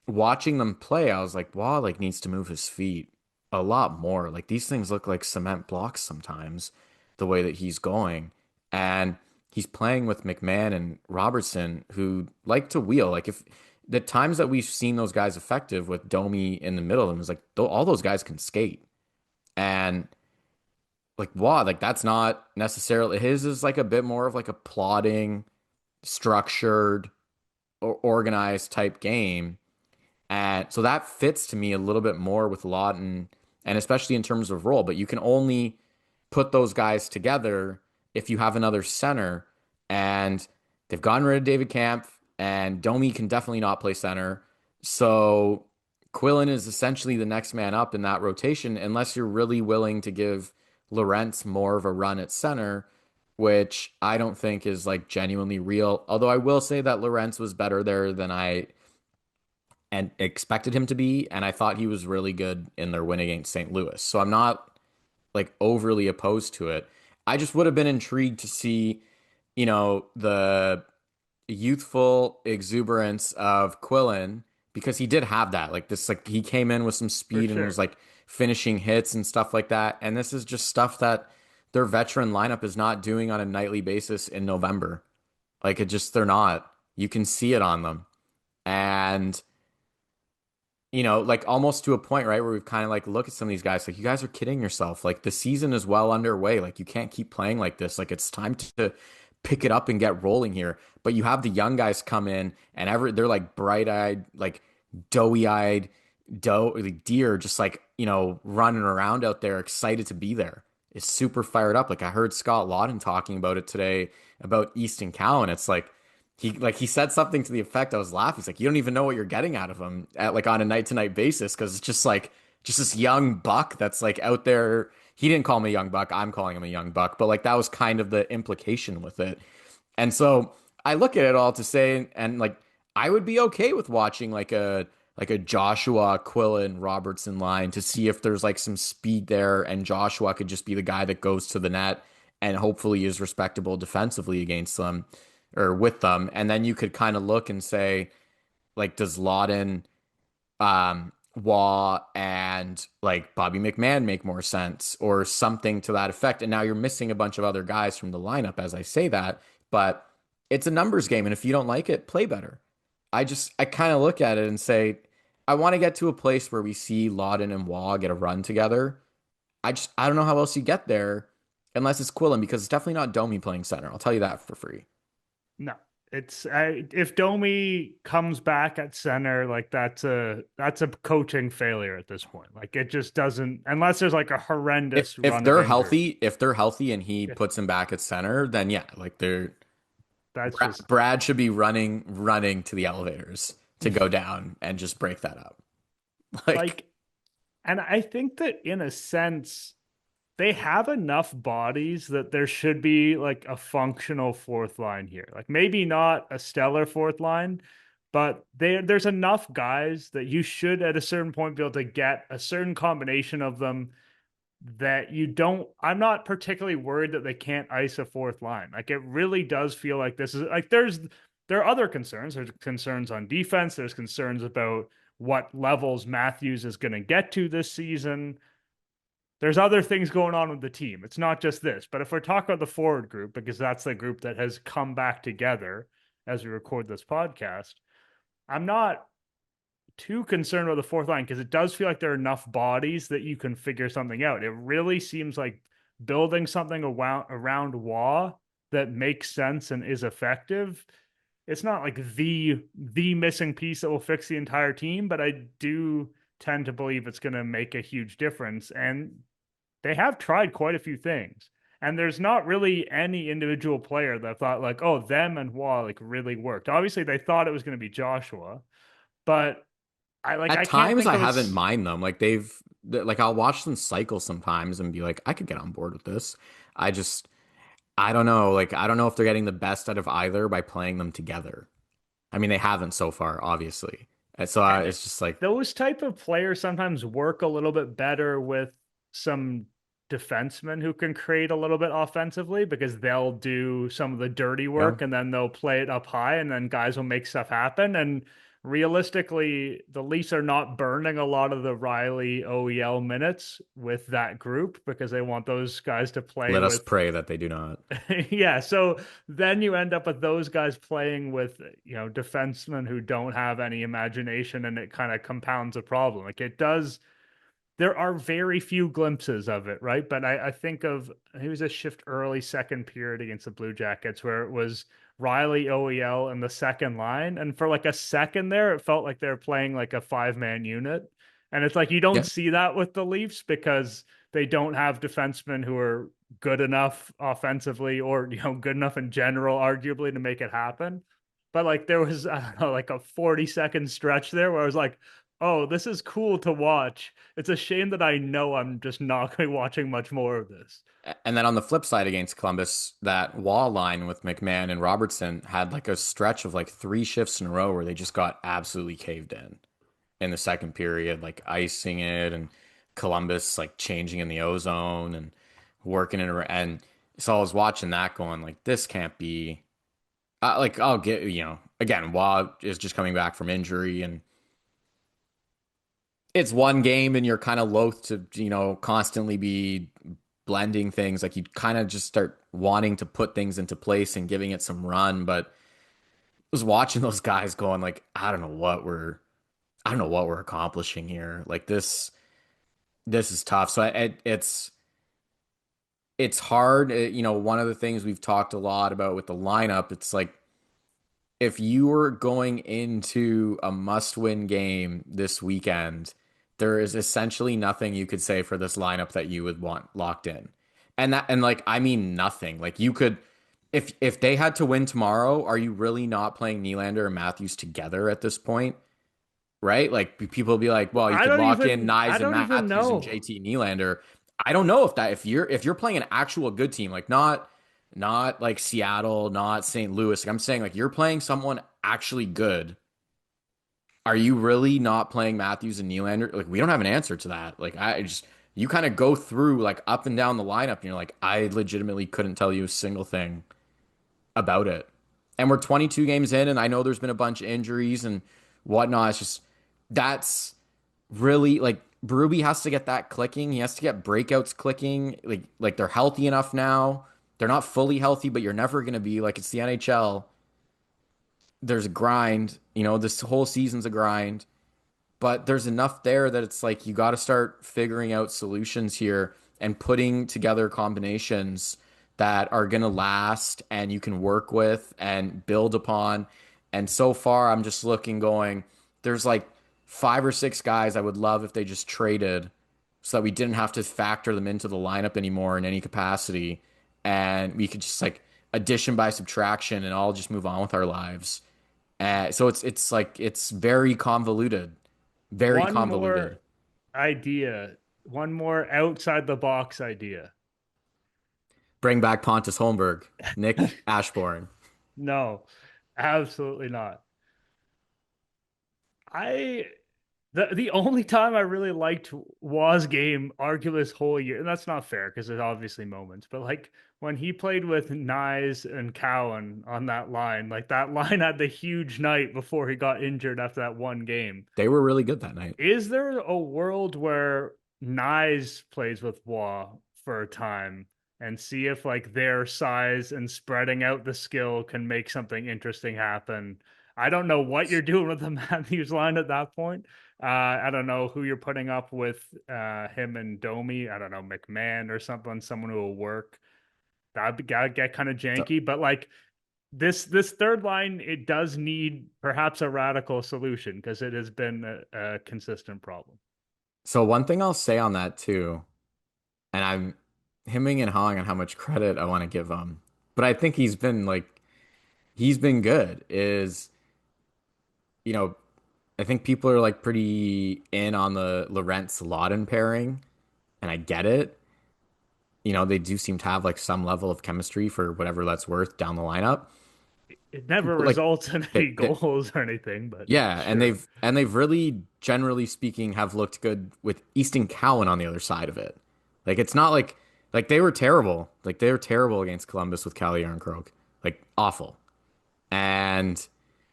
watching them play, I was like, wow, like needs to move his feet a lot more. Like these things look like cement blocks sometimes, the way that he's going. And he's playing with McMahon and Robertson, who like to wheel. Like if the times that we've seen those guys effective with Domi in the middle of them is like all those guys can skate. And like wow, like that's not necessarily his is like a bit more of like a plodding, structured, or organized type game. And so that fits to me a little bit more with Lawton, and especially in terms of role. But you can only put those guys together if you have another center. And they've gotten rid of David Camp, and Domi can definitely not play center. So Quillen is essentially the next man up in that rotation, unless you're really willing to give Lorentz more of a run at center, which I don't think is like genuinely real. Although I will say that Lorentz was better there than I and expected him to be, and I thought he was really good in their win against St. Louis. So I'm not like overly opposed to it. I just would have been intrigued to see, the youthful exuberance of Quillen because he did have that. Like this, like he came in with some For speed and was sure. like finishing hits and stuff like that. And this is just stuff that their veteran lineup is not doing on a nightly basis in November. Like they're not. You can see it on them. And like almost to a point, right, where we've kind of like look at some of these guys, like you guys are kidding yourself. Like the season is well underway. Like you can't keep playing like this. Like it's time to pick it up and get rolling here. But you have the young guys come in and they're like bright-eyed, like doughy-eyed like deer, just like, running around out there, excited to be there. It's super fired up. Like I heard Scott Lawton talking about it today about Easton Cow, and it's like he said something to the effect, I was laughing. He's like, you don't even know what you're getting out of him at like on a night to night basis because it's just like just this young buck that's like out there. He didn't call me a young buck. I'm calling him a young buck, but like that was kind of the implication with it. And so I look at it all to say, and like I would be okay with watching like a Joshua Quillen Robertson line to see if there's like some speed there, and Joshua could just be the guy that goes to the net and hopefully is respectable defensively against them or with them. And then you could kind of look and say, like, does Lawton, Waugh, and like Bobby McMahon make more sense or something to that effect? And now you're missing a bunch of other guys from the lineup as I say that, but it's a numbers game. And if you don't like it, play better. I kind of look at it and say, I want to get to a place where we see Lawton and Waugh get a run together. I don't know how else you get there unless it's Quillen because it's definitely not Domi playing center. I'll tell you that for free. No, it's if Domi comes back at center, like that's a coaching failure at this point. Like it just doesn't unless there's like a If horrendous if run of they're injury. healthy, if they're healthy and he Yeah, puts him back at center, then yeah, like that's just Brad should be running to the elevators to go down and just break that up. Like like, and I think that in a sense they have enough bodies that there should be like a functional fourth line here. Like maybe not a stellar fourth line, but there's enough guys that you should at a certain point be able to get a certain combination of them that you don't. I'm not particularly worried that they can't ice a fourth line. Like it really does feel like this is like there are other concerns. There's concerns on defense. There's concerns about what levels Matthews is going to get to this season. There's other things going on with the team. It's not just this. But if we're talking about the forward group, because that's the group that has come back together as we record this podcast, I'm not too concerned about the fourth line because it does feel like there are enough bodies that you can figure something out. It really seems like building something around Waugh that makes sense and is effective. It's not like the missing piece that will fix the entire team, but I do tend to believe it's going to make a huge difference. And they have tried quite a few things. And there's not really any individual player that thought like, oh, them and Waugh like really worked. Obviously, they thought it was going to be Joshua, but at I can't times think I of haven't mind them. Like like I'll watch them cycle sometimes and be like, I could get on board with this. I just I don't know. Like I don't know if they're getting the best out of either by playing them together. I mean, they haven't so far, obviously. And so and it's just like, those type of players sometimes work a little bit better with some defensemen who can create a little bit offensively because they'll do some of the dirty yeah, work and then they'll play it up high and then guys will make stuff happen. And realistically, the Leafs are not burning a lot of the Riley OEL minutes with that group because they want those guys to play let us with pray that they do not. yeah, so then you end up with those guys playing with, defensemen who don't have any imagination and it kind of compounds a problem. Like it does, there are very few glimpses of it, right? But I think of, it was a shift early second period against the Blue Jackets where it was Riley OEL in the second line. And for like a second there, it felt like they're playing like a 5-man unit. And it's like you don't Yeah, see that with the Leafs because they don't have defensemen who are good enough offensively or good enough in general, arguably, to make it happen. But like there was I don't know, like a 40-second stretch there where I was like, oh, this is cool to watch. It's a shame that I know I'm just not going to be watching much more of this. and then on the flip side against Columbus, that wall line with McMahon and Robertson had like a stretch of like three shifts in a row where they just got absolutely caved in the second period, like icing it and Columbus like changing in the ozone and working it. And so I was watching that going like, this can't be like, I'll get, again, Waugh is just coming back from injury and it's one game and you're kind of loath to, constantly be blending things. Like you kind of just start wanting to put things into place and giving it some run. But I was watching those guys going like, I don't know what we're accomplishing here. Like this is tough. So it's hard. One of the things we've talked a lot about with the lineup, it's like if you were going into a must-win game this weekend, there is essentially nothing you could say for this lineup that you would want locked in. And like I mean nothing. Like you could if they had to win tomorrow, are you really not playing Nylander and Matthews together at this point? Right? Like people will be like, well, you could lock in I Nyes and don't even Matthews and know. JT Nylander. I don't know if you're playing an actual good team, like not like Seattle, not St. Louis. Like I'm saying, like you're playing someone actually good. Are you really not playing Matthews and Nylander? Like we don't have an answer to that. Like I just you kind of go through like up and down the lineup, and you're like, I legitimately couldn't tell you a single thing about it. And we're 22 games in, and I know there's been a bunch of injuries and whatnot. It's just that's really like Berube has to get that clicking. He has to get breakouts clicking. Like they're healthy enough now. They're not fully healthy, but you're never gonna be like it's the NHL. There's a grind. This whole season's a grind. But there's enough there that it's like you got to start figuring out solutions here and putting together combinations that are going to last and you can work with and build upon. And so far, I'm just looking, going, there's like 5 or 6 guys I would love if they just traded so that we didn't have to factor them into the lineup anymore in any capacity. And we could just like addition by subtraction and all just move on with our lives. So it's like it's very convoluted. Very One convoluted. more idea, one more outside the box idea. Bring back Pontus Holmberg, Nick Ashbourne. No, absolutely not. I the only time I really liked Waz game, arguably this whole year, and that's not fair because there's obviously moments, but like when he played with Nyes and Cowan on that line, like that line had the huge night before he got injured after that one game. They were really good that night. Is there a world where Nyes plays with Wah for a time and see if like their size and spreading out the skill can make something interesting happen? I don't know what you're doing with the Matthews line at that point. I don't know who you're putting up with him and Domi. I don't know, McMahon or something, someone who will work. That'd get kind of So, janky, but like this third line, it does need perhaps a radical solution because it has been a consistent problem. so one thing I'll say on that too, and I'm hemming and hawing on how much credit I want to give him, but I think he's been good. You know, I think people are like pretty in on the Lorentz Lawton pairing, and I get it. They do seem to have like some level of chemistry for whatever that's worth down the lineup. It never But like results in any they, goals or anything, but Yeah, and sure. they've really, generally speaking, have looked good with Easton Cowan on the other side of it. Like it's not like they were terrible. Like they were terrible against Columbus with Calle Croak. Like awful. And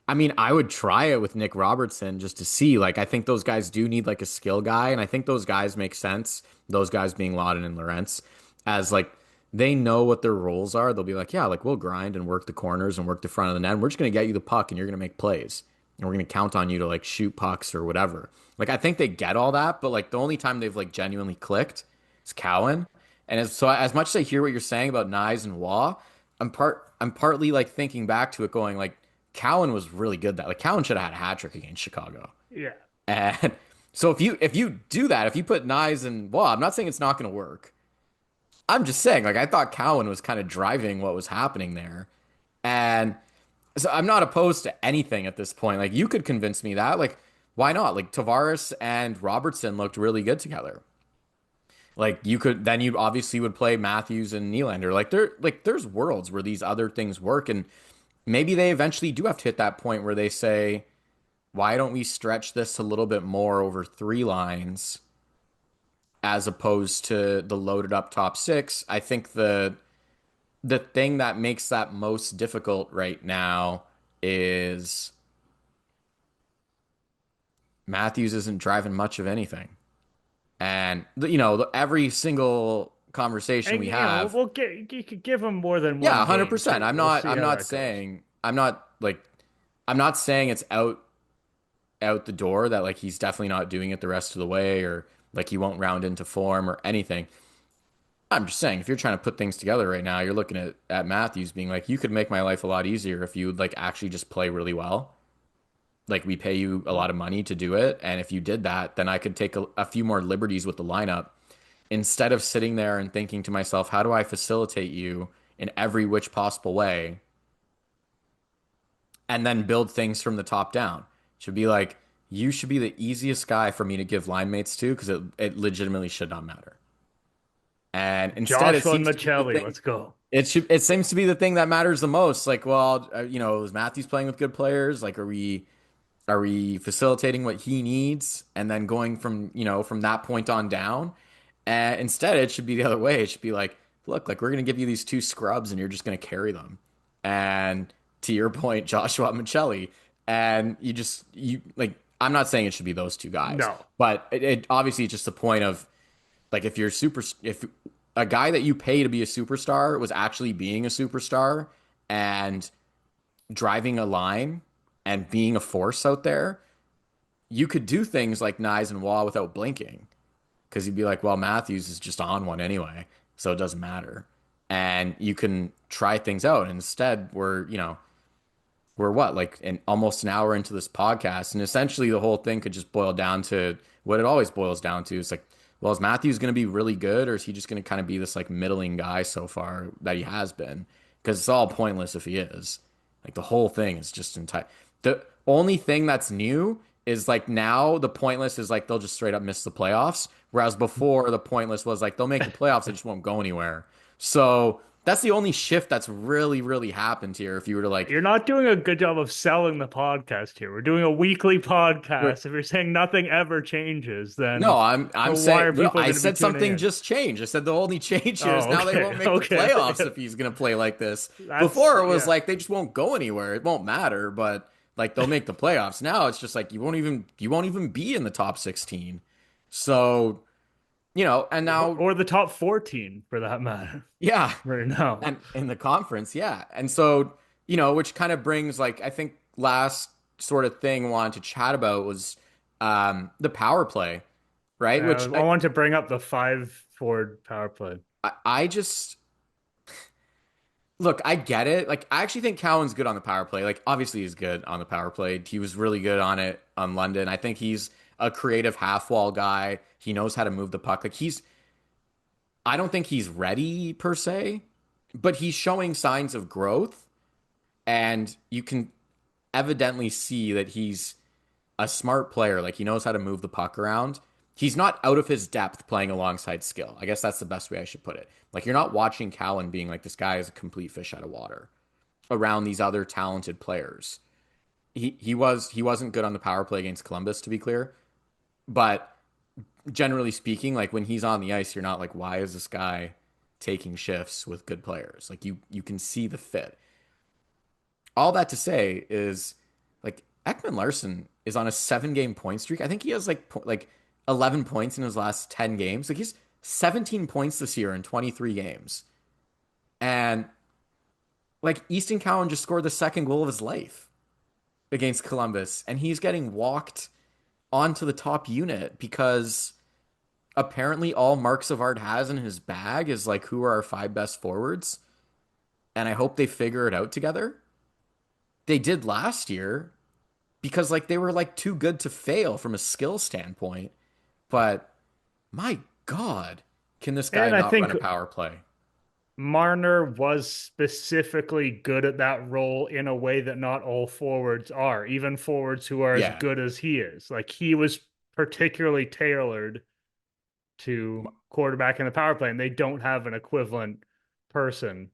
I mean, I would try it with Nick Robertson just to see. Like I think those guys do need like a skill guy, and I think those guys make sense. Those guys being Lawton and Lorentz, as like they know what their roles are. They'll be like, yeah, like we'll grind and work the corners and work the front of the net. And we're just gonna get you the puck, and you're gonna make plays, and we're gonna count on you to like shoot pucks or whatever. Like I think they get all that, but like the only time they've like genuinely clicked is Cowan. And as much as I hear what you're saying about Nyes and Waugh, I'm partly like thinking back to it, going like Cowan was really good. That like Cowan should have had a hat trick against Chicago. Yeah. And so if you do that, if you put Nyes and Waugh, I'm not saying it's not going to work. I'm just saying like I thought Cowan was kind of driving what was happening there, and so I'm not opposed to anything at this point. Like you could convince me that like why not? Like Tavares and Robertson looked really good together. Like you could then you obviously would play Matthews and Nylander. There's worlds where these other things work, and maybe they eventually do have to hit that point where they say, why don't we stretch this a little bit more over 3 lines as opposed to the loaded up top six? I think the thing that makes that most difficult right now is Matthews isn't driving much of anything. And every single conversation And we you know, have. we'll get you could give them more than Yeah, one game 100%. too. I'm We'll not see I'm how not that goes. saying I'm not saying it's out out the door that like he's definitely not doing it the rest of the way, or like he won't round into form or anything. I'm just saying, if you're trying to put things together right now, you're looking at Matthews being like, you could make my life a lot easier if you would like actually just play really well. Like we pay you a lot of money to do it, and if you did that, then I could take a few more liberties with the lineup instead of sitting there and thinking to myself, how do I facilitate you in every which possible way, and then build things from the top down. Should be like, you should be the easiest guy for me to give line mates to because it legitimately should not matter. And instead, it Joshua seems to be the Michelli, thing. let's go. It seems to be the thing that matters the most. Like, well, is Matthews playing with good players? Like, are we facilitating what he needs and then going from that point on down? And instead, it should be the other way. It should be like, look, like we're going to give you these two scrubs and you're just going to carry them. And to your point, Joshua Michelli, and you like, I'm not saying it should be those two guys, No. but it obviously it's just the point of like if a guy that you pay to be a superstar was actually being a superstar and driving a line and being a force out there, you could do things like Nyes and Wah without blinking. Because you'd be like, well, Matthews is just on one anyway, so it doesn't matter. And you can try things out. And instead, we're what, like almost an hour into this podcast, and essentially the whole thing could just boil down to what it always boils down to. It's like, well, is Matthews going to be really good, or is he just going to kind of be this like middling guy so far that he has been? Because it's all pointless if he is. Like the whole thing is just entire. The only thing that's new is like now the pointless is like they'll just straight up miss the playoffs, whereas before the pointless was like they'll make the playoffs, they just won't go anywhere. So that's the only shift that's really, really happened here. If you were to like, You're not doing a good job of selling the podcast here. We're doing a weekly we're, podcast. If you're saying nothing ever changes, then no, I'm why saying are no, people I going to be said tuning something in? just changed. I said the only change here is Oh, now they okay. won't make the Okay. playoffs if he's gonna play like this. That's, Before it was yeah. like they just won't go anywhere. It won't matter, but like they'll make the playoffs. Now it's just like you won't even be in the top 16. So, and now Or the top 14 for that matter, yeah, right now. and in the conference, yeah. And so, which kind of brings like I think last sort of thing I wanted to chat about was the power play, right? Which I want to bring up the five forward power play. I just look, I get it. Like, I actually think Cowan's good on the power play. Like, obviously, he's good on the power play. He was really good on it on London. I think he's a creative half wall guy. He knows how to move the puck. I don't think he's ready per se, but he's showing signs of growth. And you can evidently see that he's a smart player. Like, he knows how to move the puck around. He's not out of his depth playing alongside skill. I guess that's the best way I should put it. Like, you're not watching Cowan being like, this guy is a complete fish out of water around these other talented players. He wasn't good on the power play against Columbus, to be clear. But generally speaking, like when he's on the ice, you're not like, why is this guy taking shifts with good players? Like you can see the fit. All that to say is like Ekman Larson is on a 7 game point streak. I think he has like 11 points in his last 10 games. Like he's 17 points this year in 23 games. And like Easton Cowan just scored the second goal of his life against Columbus, and he's getting walked onto the top unit because apparently all Mark Savard has in his bag is like, who are our five best forwards? And I hope they figure it out together. They did last year because like they were like too good to fail from a skill standpoint. But my God, can this guy And I not run think a power play? Marner was specifically good at that role in a way that not all forwards are, even forwards who are as Yeah. good as he is. Like he was particularly tailored to quarterback in the power play, and they don't have an equivalent person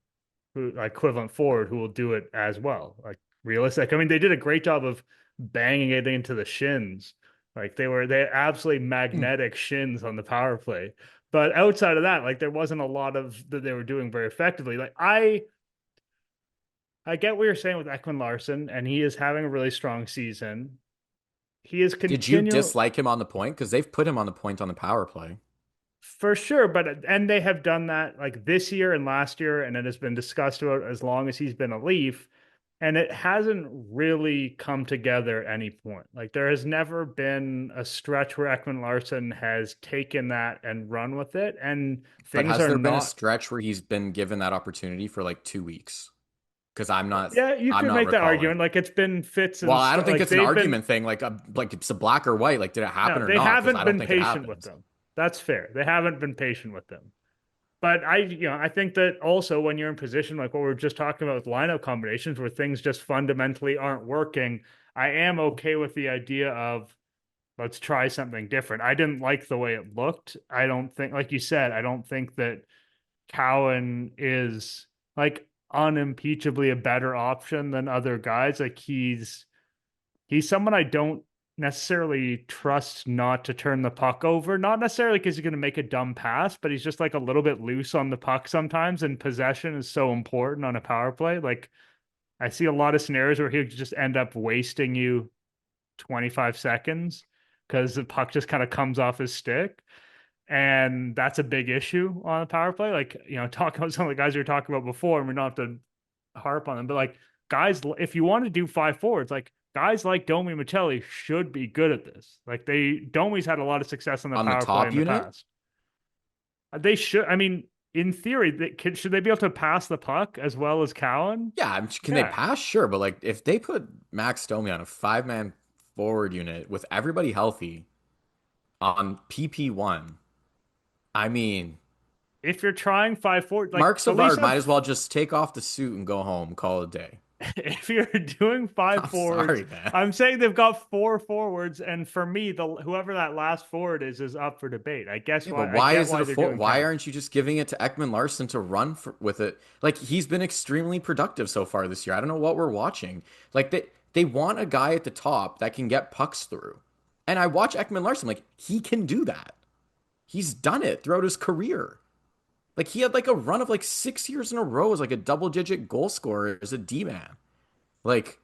who equivalent forward who will do it as well. Like realistic. I mean, they did a great job of banging it into the shins. Like they had absolutely magnetic shins on the power play. But outside of that, like there wasn't a lot of that they were doing very effectively. Like I get what you're saying with Ekman Larson, and he is having a really strong season. He is Did you continuing dislike him on the point? Because they've put him on the point on the power play. for sure, but and they have done that like this year and last year, and it has been discussed about as long as he's been a Leaf. and it hasn't really come together at any point. Like there has never been a stretch where Ekman Larson has taken that and run with it, and But things has are there been a not. stretch where he's been given that opportunity for like 2 weeks? Because I'm not Yeah, you I'm could not make that recalling. argument. Like it's been fits Well, and I don't stuff. think Like it's an they've been argument thing, like it's a black or white. Like, did it happen no, or they not? Because I haven't don't been think it patient with happens. them. That's fair. They haven't been patient with them. But I think that also when you're in position like what we are just talking about with lineup combinations where things just fundamentally aren't working, I am okay with the idea of let's try something different. I didn't like the way it looked. I don't think, like you said, I don't think that Cowan is like unimpeachably a better option than other guys. Like he's someone I don't necessarily trust not to turn the puck over. Not necessarily because he's going to make a dumb pass, but he's just like a little bit loose on the puck sometimes. And possession is so important on a power play. Like I see a lot of scenarios where he'll just end up wasting you 25 seconds because the puck just kind of comes off his stick. And that's a big issue on a power play. Like, talking about some of the guys you were talking about before, and we don't have to harp on them, but like guys, if you want to do five forwards, like guys like Domi Michelli should be good at this. Like Domi's had a lot of success on the On the power play top in the unit, past. They should, I mean, in theory, should they be able to pass the puck as well as Cowan? yeah, can they Yeah. pass? Sure, but like if they put Max Domi on a 5-man forward unit with everybody healthy on PP1, I mean, If you're trying five forward, like Mark the Leafs Savard might have, as well just take off the suit and go home, call it a day. if you're doing five I'm forwards, sorry, man. I'm saying they've got four forwards, and for me, the whoever that last forward is up for debate. I guess Yeah, but I why get is it why a they're four? doing Why Cowan. aren't you just giving it to Ekman Larson to run with it? Like he's been extremely productive so far this year. I don't know what we're watching. Like they want a guy at the top that can get pucks through. And I watch Ekman Larson, like he can do that. He's done it throughout his career. Like he had like a run of like 6 years in a row as like a double-digit goal scorer as a D-man. Like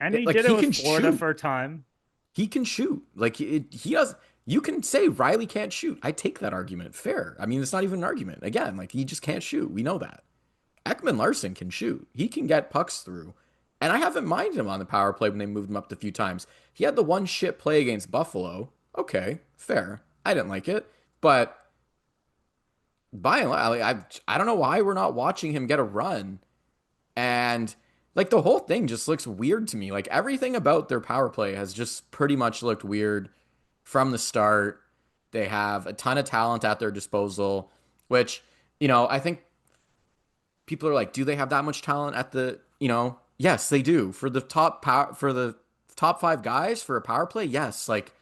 And he like did it he with can Florida shoot. for a time. He can shoot. Like he does. You can say Riley can't shoot. I take that argument. Fair. I mean, it's not even an argument. Again, like he just can't shoot. We know that. Ekman Larson can shoot. He can get pucks through. And I haven't minded him on the power play when they moved him up a few times. He had the one shit play against Buffalo. Okay, fair. I didn't like it, but by and large, like, I don't know why we're not watching him get a run. And like the whole thing just looks weird to me. Like everything about their power play has just pretty much looked weird from the start. They have a ton of talent at their disposal, which, I think people are like, do they have that much talent at yes, they do. For the top five guys for a power play, yes. Like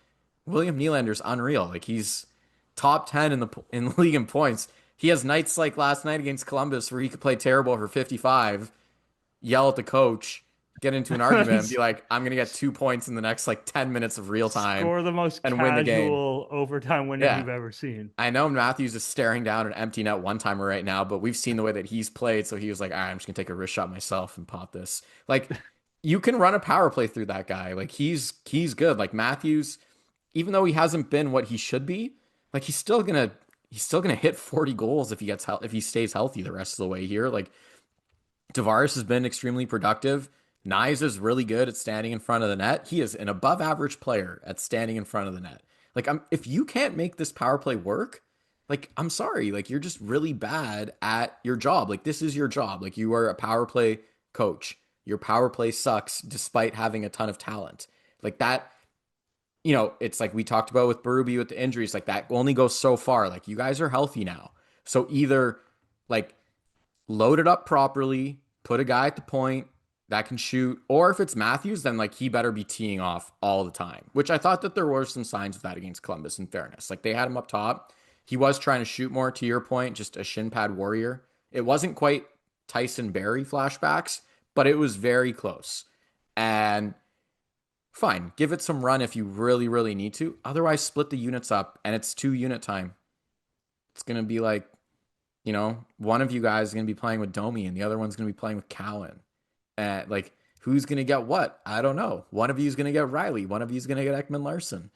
William Nylander's unreal. Like he's top 10 in the league in points. He has nights like last night against Columbus where he could play terrible for 55, yell at the coach, get into an argument, and be like, I'm going to get 2 points in the next like 10 minutes of real time Score the most and win the game. casual overtime winning Yeah. you've ever seen. I know Matthews is staring down an empty net one timer right now, but we've seen the way that he's played. So he was like, all right, I'm just going to take a wrist shot myself and pop this. Like, you can run a power play through that guy. Like, he's good. Like, Matthews, even though he hasn't been what he should be, like, he's still gonna hit 40 goals if he stays healthy the rest of the way here. Like, Tavares has been extremely productive. Nyes is really good at standing in front of the net. He is an above average player at standing in front of the net. Like if you can't make this power play work, like I'm sorry, like you're just really bad at your job. Like this is your job. Like you are a power play coach. Your power play sucks despite having a ton of talent. Like that, it's like we talked about with Berube with the injuries, like that only goes so far. Like you guys are healthy now. So either like load it up properly, put a guy at the point that can shoot, or if it's Matthews, then like he better be teeing off all the time, which I thought that there were some signs of that against Columbus in fairness. Like they had him up top. He was trying to shoot more, to your point, just a shin pad warrior. It wasn't quite Tyson Barrie flashbacks, but it was very close. And fine, give it some run if you really, really need to. Otherwise, split the units up and it's 2 unit time. It's going to be like, one of you guys is going to be playing with Domi and the other one's going to be playing with Cowan. And like, who's going to get what? I don't know. One of you is going to get Riley. One of you is going to get Ekman Larson.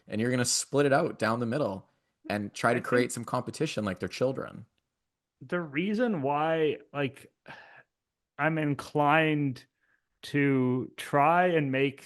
And you're going to split it out down the middle and try I to think create some competition like they're children. the reason why, like, I'm inclined to try and make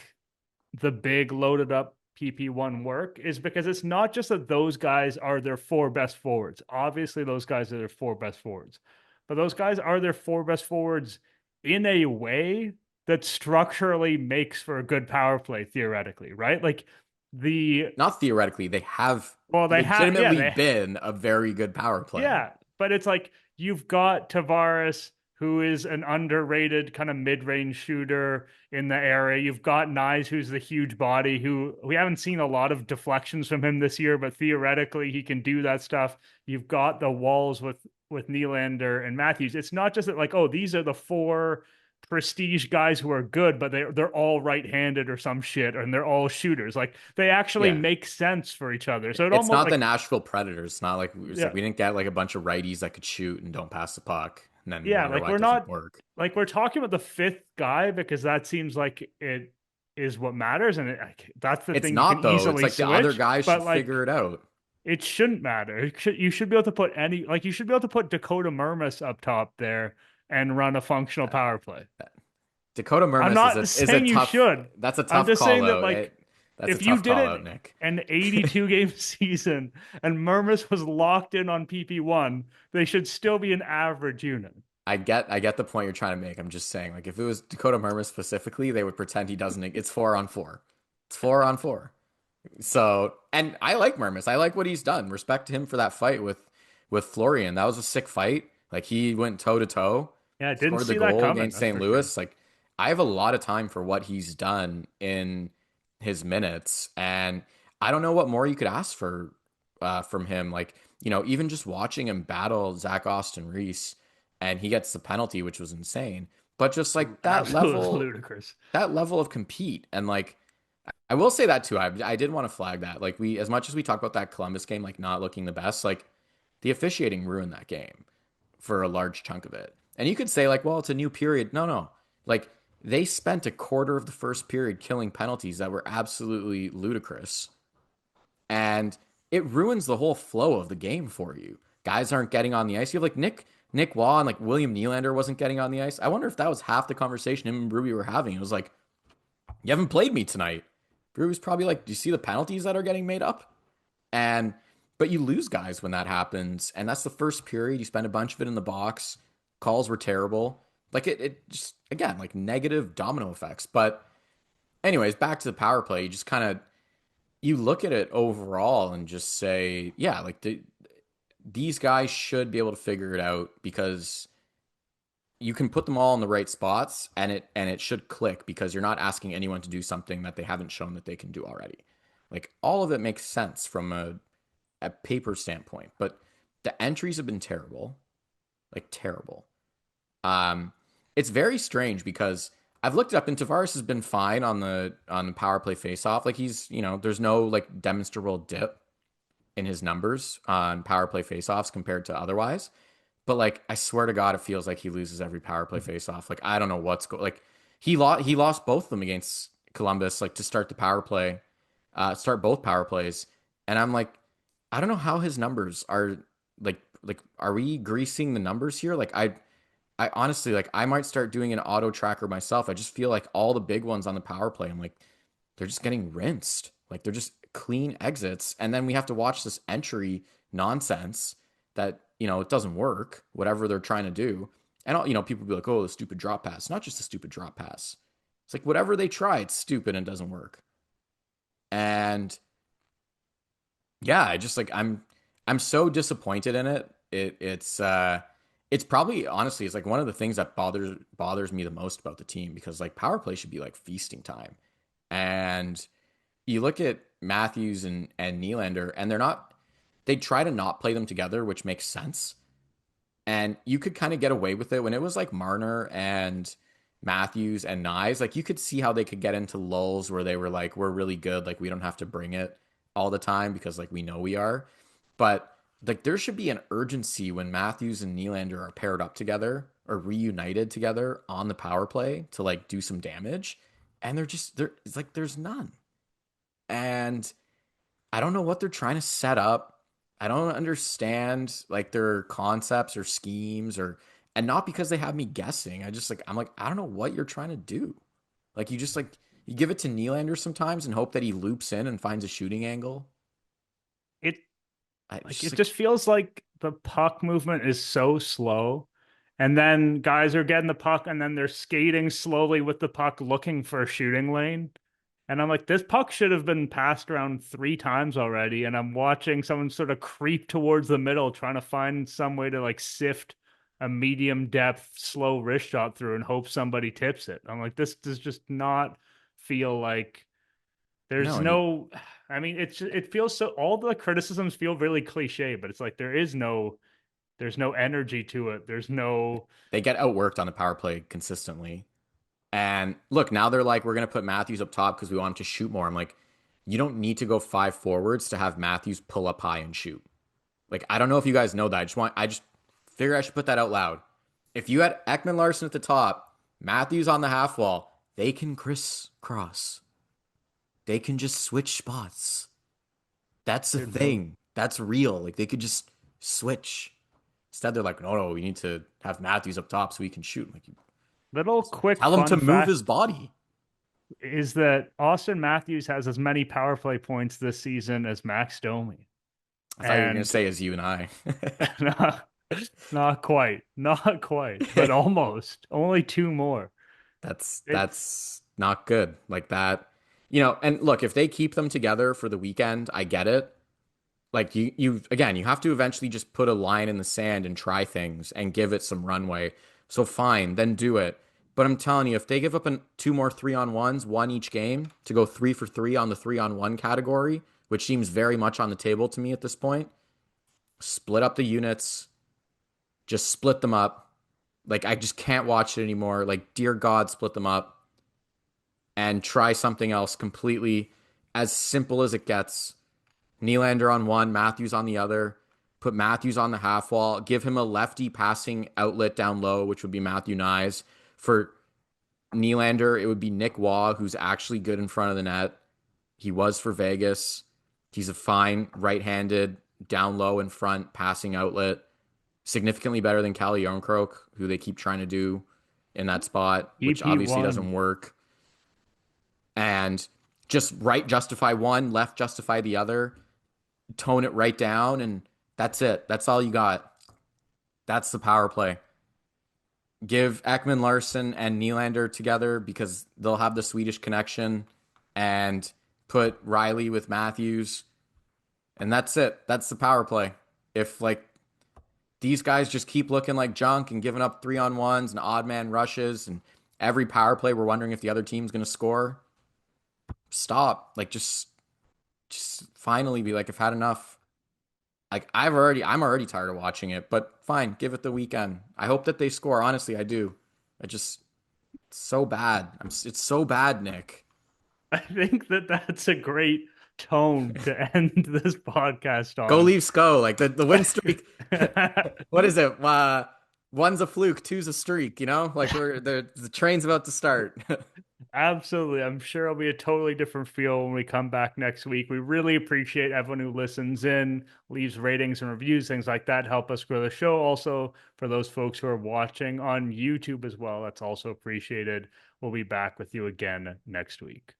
the big loaded up PP1 work is because it's not just that those guys are their four best forwards. Obviously, those guys are their four best forwards, but those guys are their four best forwards in a way that structurally makes for a good power play, theoretically, right? Like the Not theoretically, they have well, they have yeah, legitimately been a very good power play. yeah, but it's like you've got Tavares, who is an underrated kind of mid-range shooter in the area. You've got Nyes, who's the huge body, who we haven't seen a lot of deflections from him this year, but theoretically he can do that stuff. You've got the walls with Nylander and Matthews. It's not just that like, oh, these are the four prestige guys who are good, but they're all right-handed or some shit, and they're all shooters. Like they actually Yeah. make sense for each other. So it It's almost not the like Nashville Predators. It's not like yeah, we didn't get like a bunch of righties that could shoot and don't pass the puck, and then yeah, wonder like why we're it doesn't not work. like we're talking about the fifth guy because that seems like it is what matters, and that's the It's thing you can not though. It's easily like the other switch. guys But should figure like it out. it shouldn't matter. You should be able to put any like you should be able to put Dakota Murmas up top there and run a functional power play. Dakota I'm Murmis not is a saying you tough. should. That's a I'm tough just call saying that out. like That's a if you tough did call out, it Nick. an 82 game season and Murmas was locked in on PP1, they should still be an average unit. I get the point you're trying to make. I'm just saying, like, if it was Dakota Murmis specifically, they would pretend he doesn't. It's 4-on-4. It's 4-on-4. So, and I like Murmis. I like what he's done. Respect to him for that fight with Florian. That was a sick fight. Like he went toe to toe, Yeah, I didn't scored the see that goal coming, against that's St. for sure. Louis. Like I have a lot of time for what he's done in his minutes, and I don't know what more you could ask for from him. Like even just watching him battle Zach Austin Reese, and he gets the penalty, which was insane. But just like Absolutely ludicrous. that level of compete, and like I will say that too. I did want to flag that. Like as much as we talk about that Columbus game, like not looking the best, like the officiating ruined that game for a large chunk of it. And you could say like, well, it's a new period. No, no. Like they spent a quarter of the first period killing penalties that were absolutely ludicrous. And it ruins the whole flow of the game for you. Guys aren't getting on the ice. You have like Nick Waugh and like William Nylander wasn't getting on the ice. I wonder if that was half the conversation him and Ruby were having. It was like, you haven't played me tonight. Ruby's probably like, do you see the penalties that are getting made up? And but you lose guys when that happens. And that's the first period. You spend a bunch of it in the box. Calls were terrible. Like it just again, like negative domino effects. But anyways, back to the power play. You just kind of you look at it overall and just say, yeah, like these guys should be able to figure it out because you can put them all in the right spots and it should click because you're not asking anyone to do something that they haven't shown that they can do already. Like all of it makes sense from a paper standpoint, but the entries have been terrible, like terrible. It's very strange because I've looked it up and Tavares has been fine on the power play faceoff. Like he's there's no like demonstrable dip in his numbers on power play faceoffs compared to otherwise. But like I swear to God, it feels like he loses every power play faceoff. Like I don't know what's like he lost both of them against Columbus like to start the power play, start both power plays, and I'm like I don't know how his numbers are like are we greasing the numbers here? Like I honestly like I might start doing an auto tracker myself. I just feel like all the big ones on the power play, I'm like they're just getting rinsed. Like they're just clean exits, and then we have to watch this entry nonsense that it doesn't work. Whatever they're trying to do, and people be like, "Oh, the stupid drop pass." Not just a stupid drop pass. It's like whatever they try, it's stupid and doesn't work. And yeah, I just like I'm so disappointed in it. It's probably honestly it's like one of the things that bothers me the most about the team because like power play should be like feasting time. And you look at Matthews and Nylander and they try to not play them together, which makes sense. And you could kind of get away with it when it was like Marner and Matthews and Nyes. Like you could see how they could get into lulls where they were like, we're really good. Like we don't have to bring it all the time because like we know we are. But like there should be an urgency when Matthews and Nylander are paired up together or reunited together on the power play to like do some damage. And it's like there's none. And I don't know what they're trying to set up. I don't understand like their concepts or schemes and not because they have me guessing. I'm like, I don't know what you're trying to do. Like you give it to Nylander sometimes and hope that he loops in and finds a shooting angle. It It's like just it like just feels like the puck movement is so slow. And then guys are getting the puck and then they're skating slowly with the puck looking for a shooting lane. And I'm like, this puck should have been passed around 3 times already. And I'm watching someone sort of creep towards the middle, trying to find some way to like sift a medium depth, slow wrist shot through and hope somebody tips it. I'm like, this does just not feel like there's no, and no, I mean, it feels so, all the criticisms feel really cliche, but it's like there's no energy to it. There's no, they get outworked on the power play consistently. And look, now they're like, we're gonna put Matthews up top because we want him to shoot more. I'm like, you don't need to go 5 forwards to have Matthews pull up high and shoot. Like, I don't know if you guys know that. I just figure I should put that out loud. If you had Ekman Larson at the top, Matthews on the half wall, they can crisscross. They can just switch spots. That's the dude, the thing. That's real. Like they could just switch. Instead, they're like, no, we need to have Matthews up top so he can shoot. Like, little quick tell him to fun move fact his body. is that Auston Matthews has as many power play points this season as Max Domi. I thought you were gonna And say as you and I. not, not quite, but almost. Only two more. It's That's not good. Like that, you know. And look, if they keep them together for the weekend, I get it. Like you again, you have to eventually just put a line in the sand and try things and give it some runway. So fine, then do it. But I'm telling you, if they give up two more 3-on-1s, one each game, to go 3 for 3 on the 3-on-1 category, which seems very much on the table to me at this point, split up the units, just split them up. Like I just can't watch it anymore. Like dear God, split them up and try something else completely as simple as it gets. Nylander on one, Matthews on the other. Put Matthews on the half wall. Give him a lefty passing outlet down low, which would be Matthew Nyes. For Nylander, it would be Nick Waugh, who's actually good in front of the net. He was for Vegas. He's a fine right-handed, down low in front passing outlet. Significantly better than Calle Jarnkrok, who they keep trying to do in that spot, which obviously EP1. doesn't work. And just right justify one, left justify the other, tone it right down, and that's it. That's all you got. That's the power play. Give Ekman Larson and Nylander together because they'll have the Swedish connection, and put Riley with Matthews, and that's it. That's the power play. If like these guys just keep looking like junk and giving up 3-on-1s and odd man rushes, and every power play we're wondering if the other team's going to score, stop. Like just finally be like, I've had enough. Like I'm already tired of watching it, but fine, give it the weekend. I hope that they score. Honestly, I do. It's so bad. It's so bad, Nick. I think that that's a great tone to end this podcast Go on. Leafs, go! Like the win streak. What is it? One's a fluke, two's a streak. You know, like the train's about to start. Absolutely. I'm sure it'll be a totally different feel when we come back next week. We really appreciate everyone who listens in, leaves ratings and reviews, things like that. Help us grow the show. Also, for those folks who are watching on YouTube as well, that's also appreciated. We'll be back with you again next week.